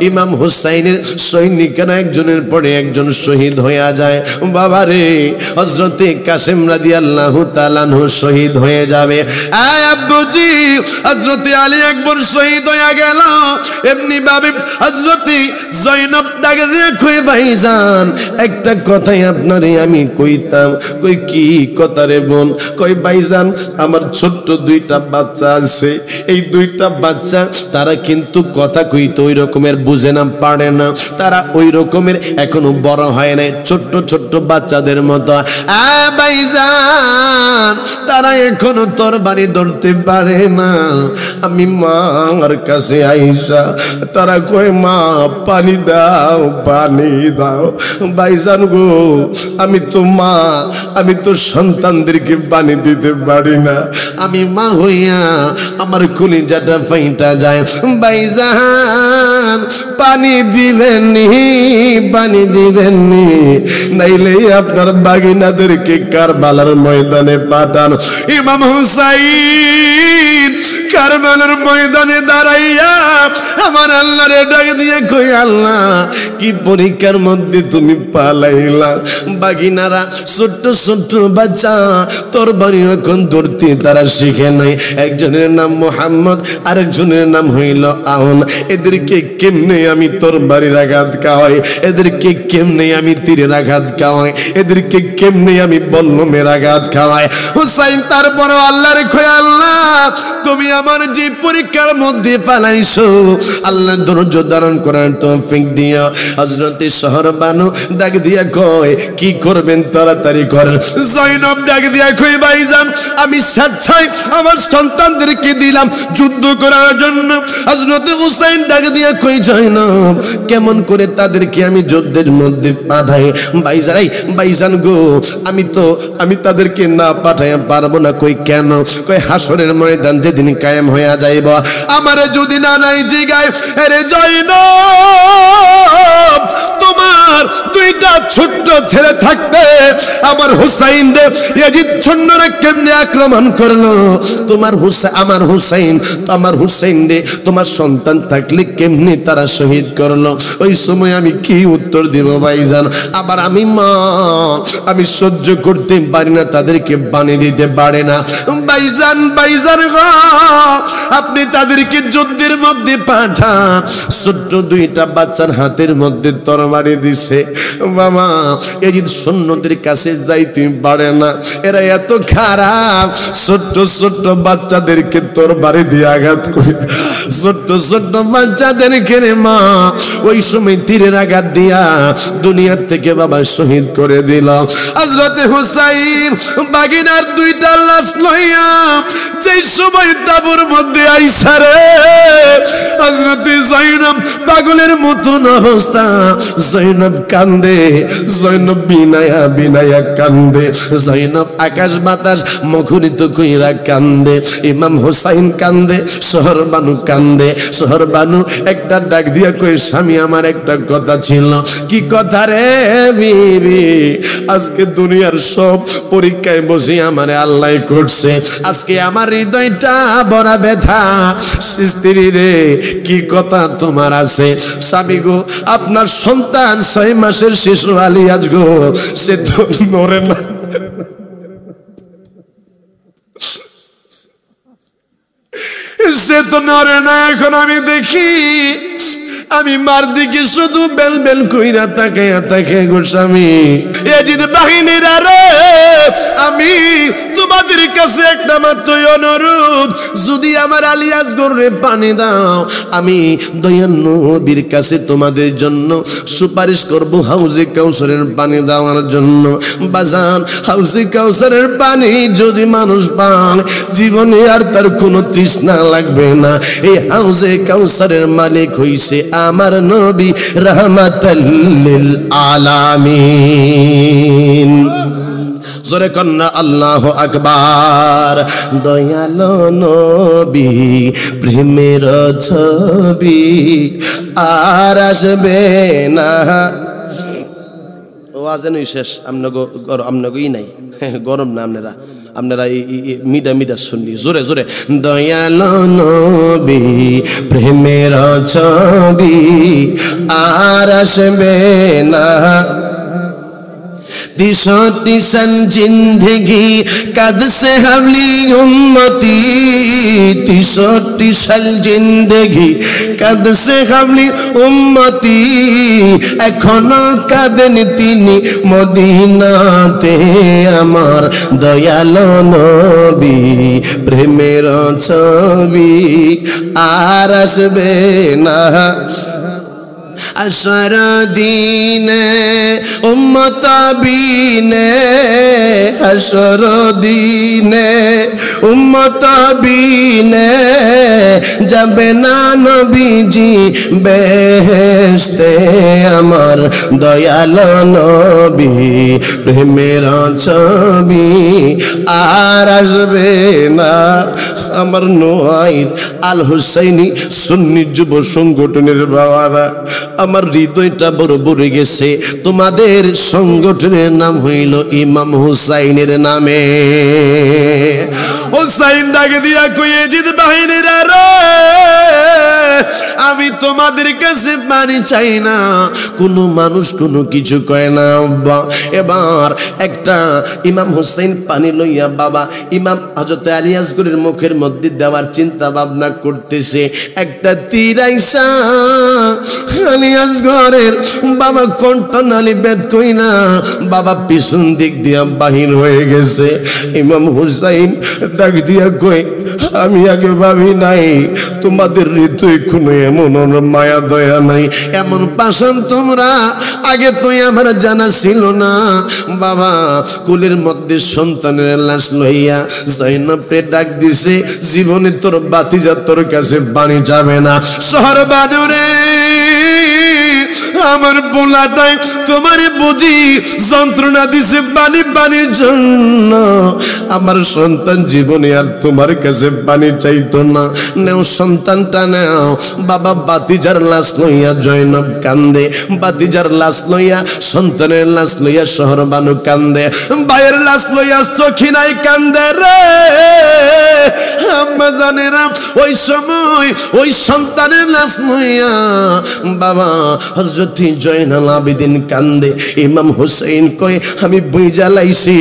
ইমাম হুসাইনের সৈনিকেরা একজনের পরে একজন শহীদ হয়ে যায় বাবা রে। হযরতে কাসেম রাদিয়াল্লাহু তাআলা আনহু শহীদ হয়ে যাবে। আয় আব্বু জি হযরতে আলী একবার শহীদ হয়ে গেল এমনি ভাবে হযরতে জয়নব ডাক দিয়ে কই ভাইজান একটা কথাই আপনারে আমি কইতাম। কই কি কথা রে বোন? কই ভাইজান আমার ছোট্ট দুইটা বাচ্চা আছে, এই দুইটা বাচ্চা তারা কিন্তু কথা কইতে ওই রকমের বুঝে না, পারে না, তারা ওই রকমের এখনো বড় হয় নাই, ছোট্ট ছোট্ট বাচ্চাদের মতো। ভাইজান তারা এখনো তরবারি ধরতে পারে না। আমি মার কাছে আইসা তারা কই মা পানি দাও, পানি দাও। ভাইজান গো আমি তো মা, আমি তো সন্তানদেরকে পানি দিতে পারি না। আমি মা হইয়া আমার কলিজাটা ফাইটা যায়। ভাইজান পানি দিবেননি, পানি দিবেননি, নাইলে আপনার বাগিনাদেরকে কারবালার ময়দানে পাঠান। ইমাম হুসাইন কারবালার ময়দানে দাঁড়াইয়া আমার আল্লাহরে ডাক দিয়ে কই আল্লাহ কি পরীক্ষার মধ্যে তুমি পালাইলা। বাগিনারা ছোট্ট ছোট্ট বাচ্চা তরবারি এখন ধরতে তারা শিখে নাই। একজনের নাম মোহাম্মদ, আরেকজনের নাম হইল আউন। এদেরকে কেমনে আমি তরবারির আঘাত খাওয়াই, এদেরকে কেমনে আমি তীরের আঘাত খাওয়াই, এদেরকে কেমনে আমি বল্লমের আঘাত খাওয়াই। হুসাইন তারপরে আল্লাহরে কই আল্লাহ তুমি আমার যে পরীক্ষার মধ্যে ফালাইছো আল্লাহ ধৈর্য ধারণ করার তৌফিক দিও। হযরতে শহরবানু ডাক দিয়া কয় কি করবেন তাড়াতাড়ি করেন। জয়নব ডাক দিয়া কই ভাইজান আমি স্বেচ্ছায় আমার সন্তানদেরকে দিলাম যুদ্ধ করার জন্য। হযরতে হুসাইন ডাক দিয়া কই জয়নব কেমন করে তাদেরকে আমি যুদ্ধের মধ্যে পাঠাই? ভাইজান গো আমি তাদেরকে না পাঠাই পারবো না। কই কেন? কই হাসরের ময়দান যেদিন কায়েম হইয়া যাইব আমারে যদি না নাই জিগায় আরে জয়নব তোমার দুইটা ছোট্ট ছেলে থাকতে আমার হুসাইন রে ইয়াজিদ সৈন্যরা কেমনে আক্রমণ করলো? আমার হুসাইন রে তোমার সন্তান থাকলে কেমনে তারা শহীদ করলো? ওই সময় আমি কি উত্তর দিব ভাইজান? আবার আমি মা, আমি সহ্য করতে পারি না, তাদেরকে বানিয়ে দিতে পারে না। ভাইজান গো আপনি তাদেরকে যুদ্ধের মধ্যে পাঠান। ছোট্ট দুইটা বাচ্চার হাতের মধ্যে তরবারি দিছে। বাবা ইয়াজিদ সৈন্যদের কাছে যাইতে পারে না, এরা এত খারাপ। ছোট্ট ছোট্ট বাচ্চাদেরকে তরবারি দিয়ে আঘাত করে, ছোট্ট ছোট্ট বাচ্চাদেরকে রে মা ওই সময় তীরের আঘাত দিয়া দুনিয়া থেকে বাবা শহীদ করে দিল। হযরতে হুসাইন বাগিনার দুইটা লাশ লইয়া যেই সময় তাবুর মধ্যে আইসা রে হযরতে জয়নব পাগলের মতন অবস্থা। জয়নব কান্দে, জয়নব বিনায়া কান্দে, জয়নব আকাশ বাতাস মুখরিত কইরা কান্দে। ইমাম হুসাইন কান্দে, শহরবানু কান্দে। শহরবানু একটা ডাক দিয়া কই স্বামী আমার একটা কথা ছিল। কি কথা রে বিবি? আজকে দুনিয়ার সব পরীক্ষায় বসে আমারে আল্লাহ করছে, আজকে আমার হৃদয়টা বড় ব্যথা। স্ত্রী রে কি কথা তোমার আছে? স্বামী গো আপনার সন্তান 6 মাসের শিশু আলিয়াজ গো সে তো নড়ে না, সে তো নড়ে না। এখন আমি দেখি আমি মার দিকে শুধু বেল বেল কইরা তাকায় গো স্বামী। ইয়াজিদ বাহিনীরা রে আমি তোমাদের কাছে একটা মাত্র অনুরোধ, যদি আমার আলী আসগরে পানি দাও আমি দয়াল নবীর কাছে তোমাদের জন্য সুপারিশ করব হাউজে কাউসারের পানি দেওয়ার জন্য। বাজান হাউজে কাউসারের পানি যদি মানুষ পান জীবনে আর তার কোনো তৃষ্ণা লাগবে না। এই হাউজে কাউসারের মালিক হইছে আমার নবী রাহমাতাল লিল আলামিন। জোরে কন্না আল্লাহু আকবার। দয়ালো নবী প্রেমের ছবি আর আসবে না। ও আজেন শেষ আমনগো নাই গরম না আপনারা মিডা শুননি জোরে জোরে। দয়ালো নবী প্রেমের ছবি আর আসবে না, 63 साल जिंदगी कद से हवली उम्मती 63 साल जिंदगी कद से हवली उम्मती एखोनो कादेन तिनी मदीनाते आमार दयालो नबी प्रेमेर छवि आर आसबे ना असर दीने उम्मत बीने असर दीने उम्मत बीने जाबे ना नबीजी बेहेस्ते आमार दयाल नबी प्रेमेर छवि आर आसबे ना आमार नुआइर आल हुसैनी सुन्नी जुब संगठनेर बाबारा আমার হৃদয়টা বড় ভরে গেছে তোমাদের সংগঠনের নাম হইল ইমাম হুসাইনের নামে হুসাইন ডাকে দিয়া কই এজিদ বাহিনীরা রে আমি তোমাদের কাছে পানি চাই না কোনো মানুষ কোনো কিছু কয় না এবার একটা ইমাম হুসাইন পানি লইয়া বাবা ইমাম হযরত আলী আসগরের মুখের মধ্যে দেওয়ার চিন্তা ভাবনা করতেছে একটা তীর আইসা আলী আসগরের বাবা কণ্ঠনালী বেদ কই না বাবা পিছন দিক দিয়া বাহির হয়ে গেছে ইমাম হুসাইন ডাক দিয়া কই আমি আগে ভাবি নাই তোমাদের হৃদয় কোনো এমন মায়া দয়া নাই এমন পাশান তোমরা আগে তো আমার জানা ছিল না বাবা কুলের মধ্যে সন্তানের লাশ লইয়া জয়নবকে ডাক দিছে জীবনে তোর বাতিজা তোর কাছে পানি যাবে না শহর বানুরে আমার পোলাটাই তোমার বুঝি যন্ত্রণা দিছে পানি পানির জন্য আমার সন্তান জীবনে আর তোমার কাছে পানি চাইতো না নেও সন্তানটা নেও বাবা বাতিজার লাশ লইয়া জয়নব কান্দে বাতিজার লাশ লইয়া সন্তানের লাশ লইয়া শহর বানু কান্দে ভাইয়ের লাশ লইয়া সখিনাই কান্দে রে আম্মা জানেরা ওই সময় ওই সন্তানের লাশ লইয়া বাবা হযরত জয়নাল আবেদিন কান্দে ইমাম হুসাইন কয় আমি বুঝা লাইছি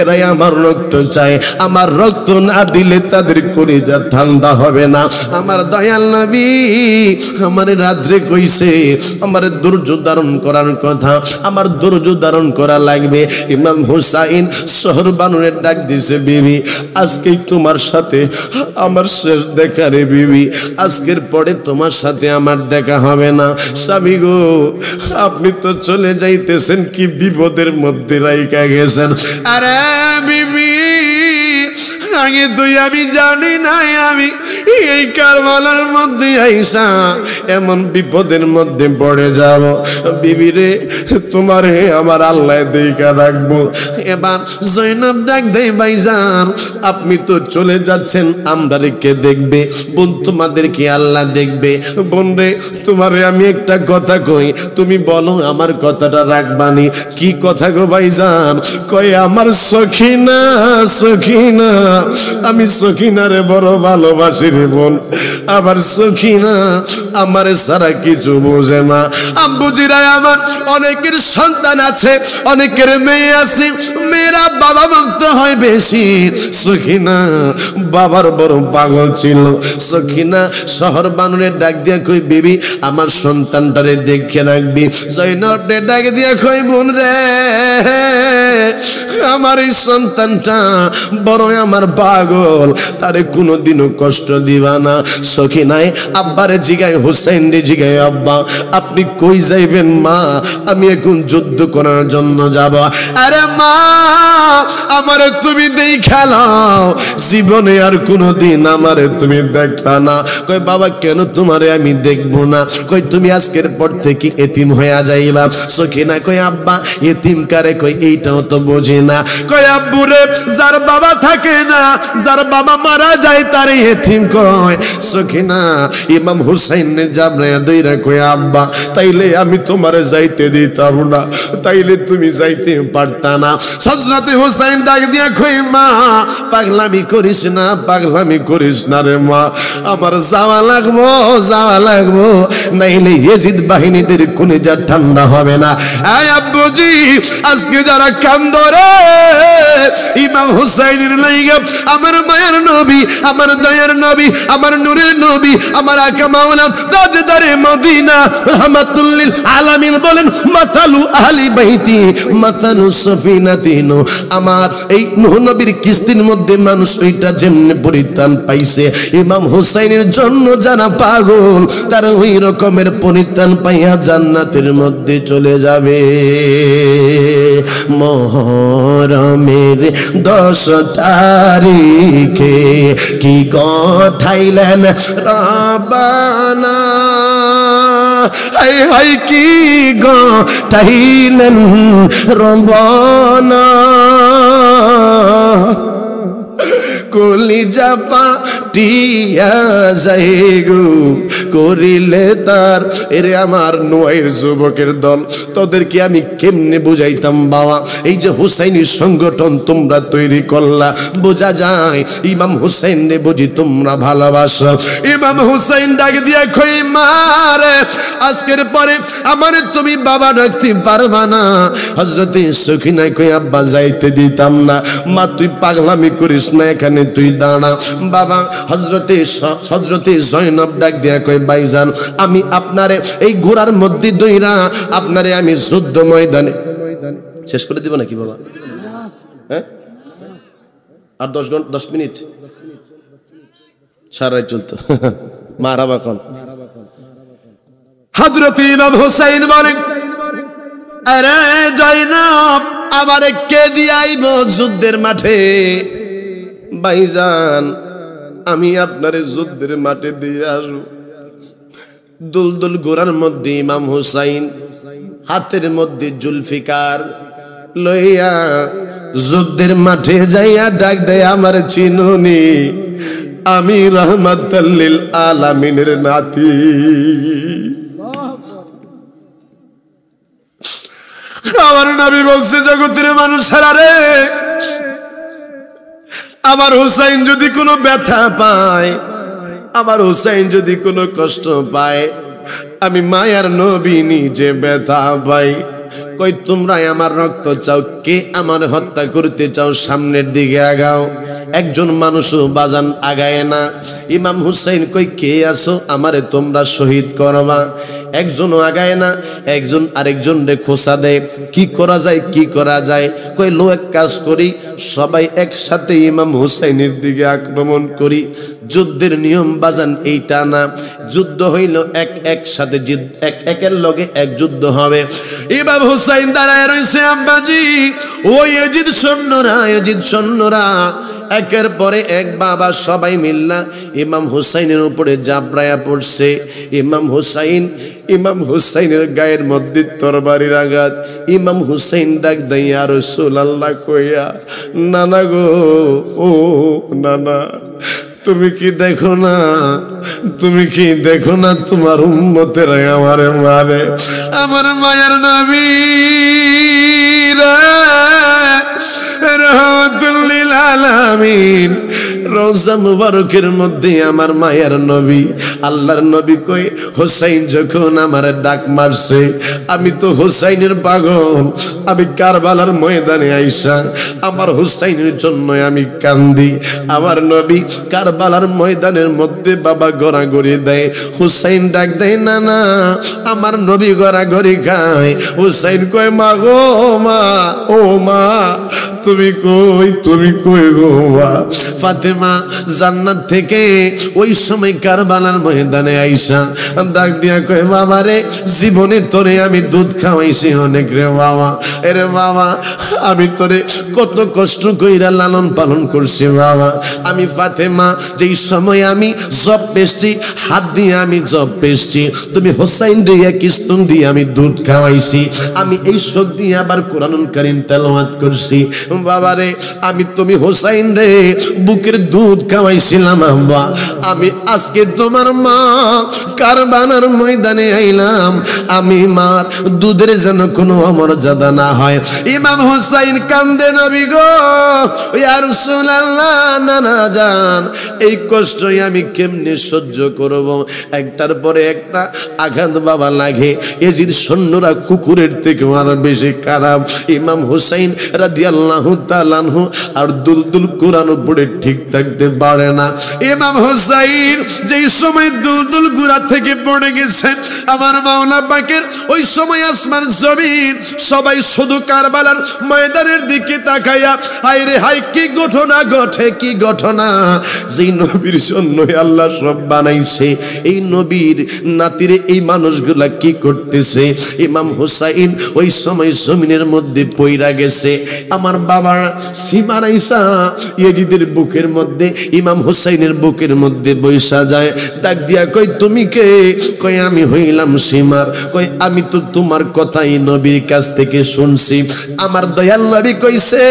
এরাই আমার রক্ত চায় আমার রক্ত না দিলে তাদের কলিজা ঠান্ডা হবে না আমার দয়াল নবী আমার রাত্রে কইছে আমার ধৈর্য ধারণ করার কথা আমার ধৈর্য ধারণ করা লাগবে ইমাম হুসাইন শহর বানুরে ডাক দিছে বিবি আজকেই তোমার সাথে আমার শেষ দেখা রে বিবি আজকের পরে তোমার সাথে আমার দেখা হবে না স্বামী গো আপনি তো চলে যাইতেছেন কি বিপদের মধ্যে রাইকা গেছেন আরে বিবি আগে তুই আমি জানি নাই আমি এই কারবালার মধ্যে আইসা এমন বিপদের মধ্যে পড়ে যাব বিবি রে তোমারে আমার আল্লাহ দেখা রাখবো এবার জয়নব ডাক দেয় ভাইজান আপনি তো চলে যাচ্ছেন আমরা কে দেখবে বোন তোমাদেরকে আল্লাহ দেখবে বোন রে তোমারে আমি একটা কথা কই তুমি বলো আমার কথাটা রাখবানি কি কথা গো ভাইজান কই আমার সখিনা সখিনা আমি সখিনারে বড় ভালোবাসি রে বোন আমার সখিনা আমারে সারা কিছু বোঝে না আব্বুজিরা আমার অনেকের সন্তান আছে অনেকের মেয়ে আছে মেয়েরা বাবা ভক্ত হয় বেশি সখিনা বাবার বড় পাগল ছিল সখিনা শহর বানুরে ডাক দিয়া কই বিবি আমার সন্তানটারে দেখে রাখবি জয়নবরে ডাক দিয়া কই বোন রে আমার এই সন্তানটা বড় আমার পাগল তারে কোনোদিনও কষ্ট দিবা না সখিনাই আব্বারে জিগাই হুসাইন রে জিগাই আব্বা আপনি কই যাইবেন মা আমি এখন যুদ্ধ করার জন্য যাব আরে মা আমারে তুমি দেখা নাও জীবনে আর কোনোদিন আমারে তুমি দেখতা না কই বাবা কেন তোমারে আমি দেখবো না কই তুমি আজকের পর থেকে এতিম হইয়া যাইবা সখিনা কই আব্বা এতিম কারে কই এইটাও তো বুঝি না কই আব্বু রে যার বাবা থাকে না যার বাবা মারা যায় তারে এতিম কয় সখিনা ইমাম হুসাইন জাবরায়া দইরা কয় আব্বা তাইলে আমি তোমারে যাইতে দিতাম না, তাইলে তুমি যাইতে পারতা না। হযরতে হুসাইন ডাক দিয়া কয় মা পাগলামি করিস না, পাগলামি করিস না রে মা, আমার যাওয়া লাগবো নাইলে ইয়াজিদ বাহিনীদের কলিজা ঠান্ডা হবে না। এই আব্বুজি আজকে যারা কান্দরে ইমাম হুসাইনের লাইগা আমার মায়ের নবী, আমার দয়ার নবী, আমার নূরের নবী, আমার আকা মাওলানা তাজদারে মদিনা রাহমাতুল লিল আলামিন বলেন মাতালু আহলি বাইতি মাতালু সফিনাতিন, আমার এই নূহ নবীর কিস্তির মধ্যে মানুষ ওইটা যেমনে পরিত্রাণ পাইছে ইমাম হুসাইনের জন্য যারা পাগল তারা ওই রকমের পরিত্রাণ পাইয়া জান্নাতের মধ্যে চলে যাবে। মুহররমের 10 তারিখে কি গঠাইলেন রব্বানা, হাই হাই কি গঠাইলেন রব্বানা, কলিজা পাটিয়া যায় গো করিলে তার। এরে আমার নোয়ের যুবকের দল, তোদেরকে আমি কেমনে বুঝাইতাম বাবা, এই যে হুসাইনি সংগঠন তোমরা তৈরি করলা, বোঝা যায় ইমাম হুসাইন রে বুঝি তোমরা ভালোবাসো। ইমাম হুসাইন ডাক দিয়া কই মারে আজকের পরে আমারে তুমি বাবা রাখতে পারবা না। হযরতে সখিনা কই আব্বা যাইতে দিতাম না। মা তুই পাগলামি করিস না, এখানে তুই দাঁড়া। বাবা হযরতে জয়নব ডাক দিয়া কই ভাইজান আমি আপনারে এই ঘোড়ার মধ্যে দইরা আপনারে আমি যুদ্ধ ময়দানে শেষ করে দিব নাকি বাবা? হ্যাঁ আর 10 মিনিট সারাই চলতো মারাবা কোন। হযরত ইমাম হুসাইন বলেন আরে জয়নব আমারে কে দিয়াইব যুদ্ধের মাঠে? ভাইজান আমি আপনারে যুদ্ধের মাঠে দিয়ে আসবো। দুলদুল ঘোড়ার মধ্যে ইমাম হুসাইন, হাতের মধ্যে জুলফিকার লইয়া যুদ্ধের মাঠে যাইয়া ডাক দেয় আমার চিনুনি আমি রাহমাতুল লিল আলামিনের নাতি। আমার নবী বলছে জগতের মানুষেরা রে আমার হুসাইন যদি কোনো ব্যথা পায়, আমার হুসাইন যদি কোনো কষ্ট পায়, আমি মায়ার নবী নিজে ব্যথা পাই। কই তোমরা আমার রক্ত চাও, কে আমার হত্যা করতে চাও সামনের দিকে আগাও। একজন মানুষও বাজান আগায় না। ইমাম হুসাইন কই কে আসো আমারে তোমরা শহীদ করবা? একজনও আগায় না। একজন আরেকজন রে খোঁচা দেয়, কি করা যায় কি করা যায়? কই লো এক কাজ করি, সবাই একসাথে ইমাম হুসাইনের দিকে আক্রমণ করি। যুদ্ধের নিয়ম বাজান এইটা না, যুদ্ধ হইল একসাথে একের লগে এক যুদ্ধ হবে। ইমাম হুসাইন দাঁড়ায় রয়েছে আব্বাজি, ওই ইয়াজিদ সৈন্যরা একের পরে এক বাবা সবাই মিল্লা ইমাম হুসাইনের উপরে জাবরায়া পড়ছে। ইমাম হুসাইনের গায়ের মধ্যে তরবারির আঘাত। ইমাম হুসাইন ডাক দেয় ইয়া রাসূলুল্লাহ কইয়া নানা গো, ও নানা তুমি কি দেখো না তোমার উম্মতেরা আমারে মারে, আমার মায়ের নবী রাহমাতুল লিল আলামিন রওজা মুবারকের মধ্যে আমার মায়ের নবী আল্লাহর নবী কই হুসাইন যখন আমার ডাক মারছে আমি তো হুসাইনের পাগল, আমি কারবালার ময়দানে আইসা আমার হুসাইনের জন্য আমি কান্দি। আমার নবী কারবালার ময়দানের মধ্যে বাবা গড়াগড়ি দেয়, হুসাইন ডাক দেয় না না, আমার নবী গড়াগড়ি খায়। হুসাইন কয় মা গো মা, ও মা তুমি কই গো মা? ফাতেমা জান্নাত থেকে ওই সময় কারবালার ময়দানে আইসা ডাক দিয়া কয় বাবা রে জীবনে তোরে আমি দুধ খাওয়াইছি অনেক রে বাবা, এরে বাবা আমি তোরে কত কষ্ট কইরা লালন পালন করছি বাবা। আমি ফাতেমা যেই সময় আমি জব পেয়েছি, হাত দিয়ে আমি জব পেয়েছি, তুমি হোসাইন দিয়ে কিস্তুন দিয়ে আমি দুধ খাওয়াইছি, আমি এই শোক দিয়ে আবার কোরআনুল কারীম তেলাওয়াত করছি বাবা রে। আমি তুমি হোসাইন রে বুকের দুধ খাওয়াইছিলাম আব্বা, আমি আজকে তোমার মা কারবালার ময়দানে আইলাম, আমি মার দুধের যেন কোনো অমর্যাদা না হয়। ইমাম হুসাইন কান্দে, নবী গো ইয়া রাসূলুল্লাহ, নানা জান এই কষ্টই আমি কেমনে সহ্য করব? একটার পরে একটা আঘাত বাবা লাগে। এজিদ সৈন্যরা কুকুরের থেকে আরো বেশি খারাপ। ইমাম হুসাইন রাদিয়াল্লাহু তাআলা আনহু আর দুলদুল কোরআন পড়ে ঠিক থাকতে পারে না। ইমাম হুসাইন যেই সময় দুলদুল গুড়া থেকে পড়ে গেছে, আমার মাওলা পাকের ওই সময় আসমান জমিন সবাই শুধু কারবালার ময়দানের দিকে তাকায়া হায় রে হায় কি ঘটনা ঘটে, কি ঘটনা! যেই নবীর জন্য আল্লাহ সব বানাইছে, এই নবীর নাতিরে এই মানুষগুলা কি করতেছে? ইমাম হুসাইন ওই সময় জমিনের মধ্যে পইরা গেছে। আমার বাবা সীমার আইসা ইয়াজিদের বুকের মধ্যে, ইমাম হুসাইনের বুকের মধ্যে বৈশা যায়, ডাক দিয়া কই তুমি কে? কই আমি হইলাম সীমার। কই আমি তো তোমার কথাই নবীর কাছ থেকে শুনছি। আমার দয়াল নবী কইছে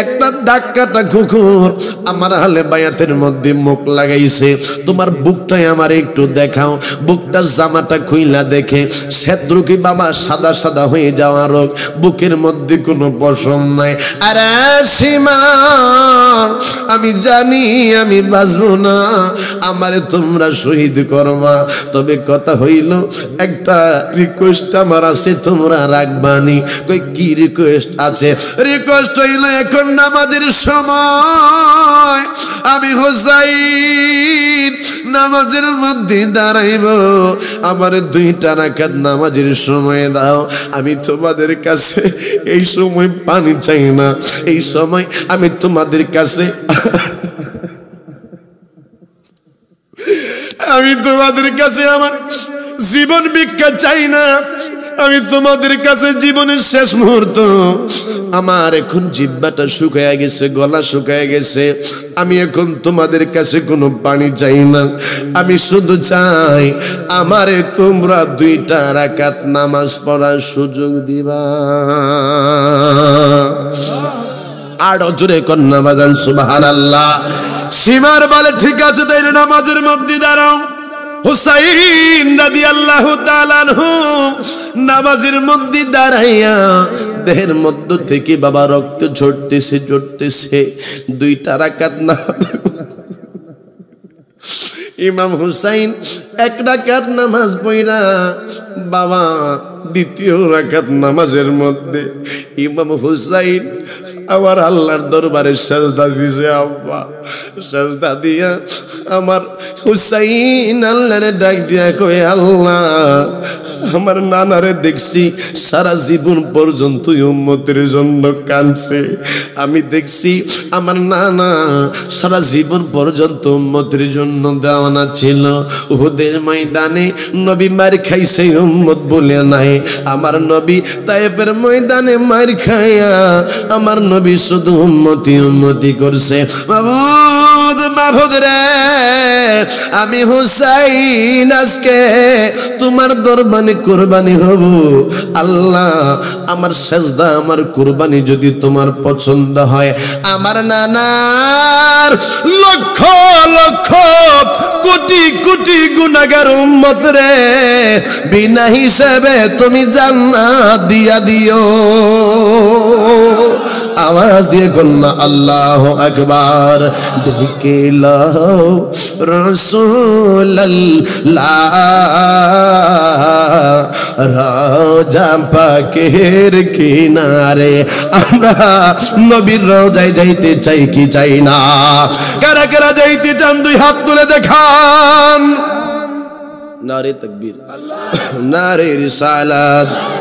একটা ডাক্কাটা কুকুর আমার আহলে বায়াতের মধ্যে মুখ লাগাইছে, তোমার বুকটাই আমার একটু দেখাও। বুকটার জামাটা খুইলা দেখে শ্বেতরুকি বাবা সাদা সাদা হয়ে যাওয়া রোগ, বুকের মধ্যে কোনো পশম নাই। আরে সীমা, আমি জানি আমি বাঁচবো না, আমারে তোমরা শহীদ করবা, তবে কথা হইল একটা রিকোয়েস্ট আমার আছে, তোমরা রাখবানি। কই কি রিকোয়েস্ট আছে? রিকোয়েস্ট হইল এখন নামাজের সময়, আমি হুসাইন নামাজের মধ্যে দাঁড়াইব, আমার 2টা রাকাত নামাজের সময় দাও। আমি তোমাদের কাছে এই সময় পানি চাই না, এই সময় আমি তোমাদের কাছে আমি তোমাদের কাছে আমার জীবন ভিক্ষা চাই না, আমি তোমাদের কাছে জীবনের শেষ মুহূর্ত, আমার এখন জিহ্বাটা শুকায়া গেছে, গলা শুকায়া গেছে, আমি এখন তোমাদের কাছে কোনো পানি চাই না, আমি শুধু চাই আমারে তোমরা 2টা রাকাত নামাজ পড়ার সুযোগ দিবা। আর জোরে কন্যা বাজান সুবহানাল্লাহ। সীমার বলে ঠিক আছে, তাই নামাজের মধ্যে দাঁড়াও। হুসাইন রাদিয়াল্লাহু তাআলা আনহু নামাজের মধ্যে দাঁড়াইয়া দেহের মধ্য থেকে বাবা রক্ত ঝরতেছে ঝরতেছে। 2টা রাকাত নামাজ, ইমাম হুসাইন 1 রাকাত নামাজ পড়া বাবা 2য় রাকাত নামাজের মধ্যে ইমাম হুসাইন আমার আল্লাহর দরবারে সাজদা দিছে। আব্বা সাজদা দিয়া আমার হুসাইন আল্লাহরে ডাক দিয়া কই আল্লাহ, আমার নানারে দেখছি সারা জীবন পর্যন্ত উম্মতের জন্য কাঁদছে, আমি দেখছি আমার নানা সারা জীবন পর্যন্ত উম্মতের জন্য দেওয়ানা ছিল। উহুদের ময়দানে নবী মার খাইছে উম্মত বলে নাই, আমার নবী তায়েফের ময়দানে মার খাইয়া আমার নবী শুধু উম্মতি উম্মতি করছে। মাবুদ মাবুদ রে, আমি হুসাইন আজকে তোমার দরবারে কুরবানি হব। আল্লাহ আমার সেজদা আমার কুরবানি যদি তোমার পছন্দ হয়, আমার নানার লক্ষ লক্ষ কোটি কোটি গুনাহগার উম্মত রে বিনা হিসাবে তুমি জান্নাত দিয়া দিও। আওয়াজ দিয়ে কন্যা আল্লাহু আকবার। ডেকে লাও রাসূলুল্লাহ রওজা পাকের কিনারে, আমরা নবীর রওজায় যাইতে চাই কি চাই না? কারা কারা যাইতে চান 2 হাত তুলে দেখান। নারে তাকবীর, নারে রিসালাত।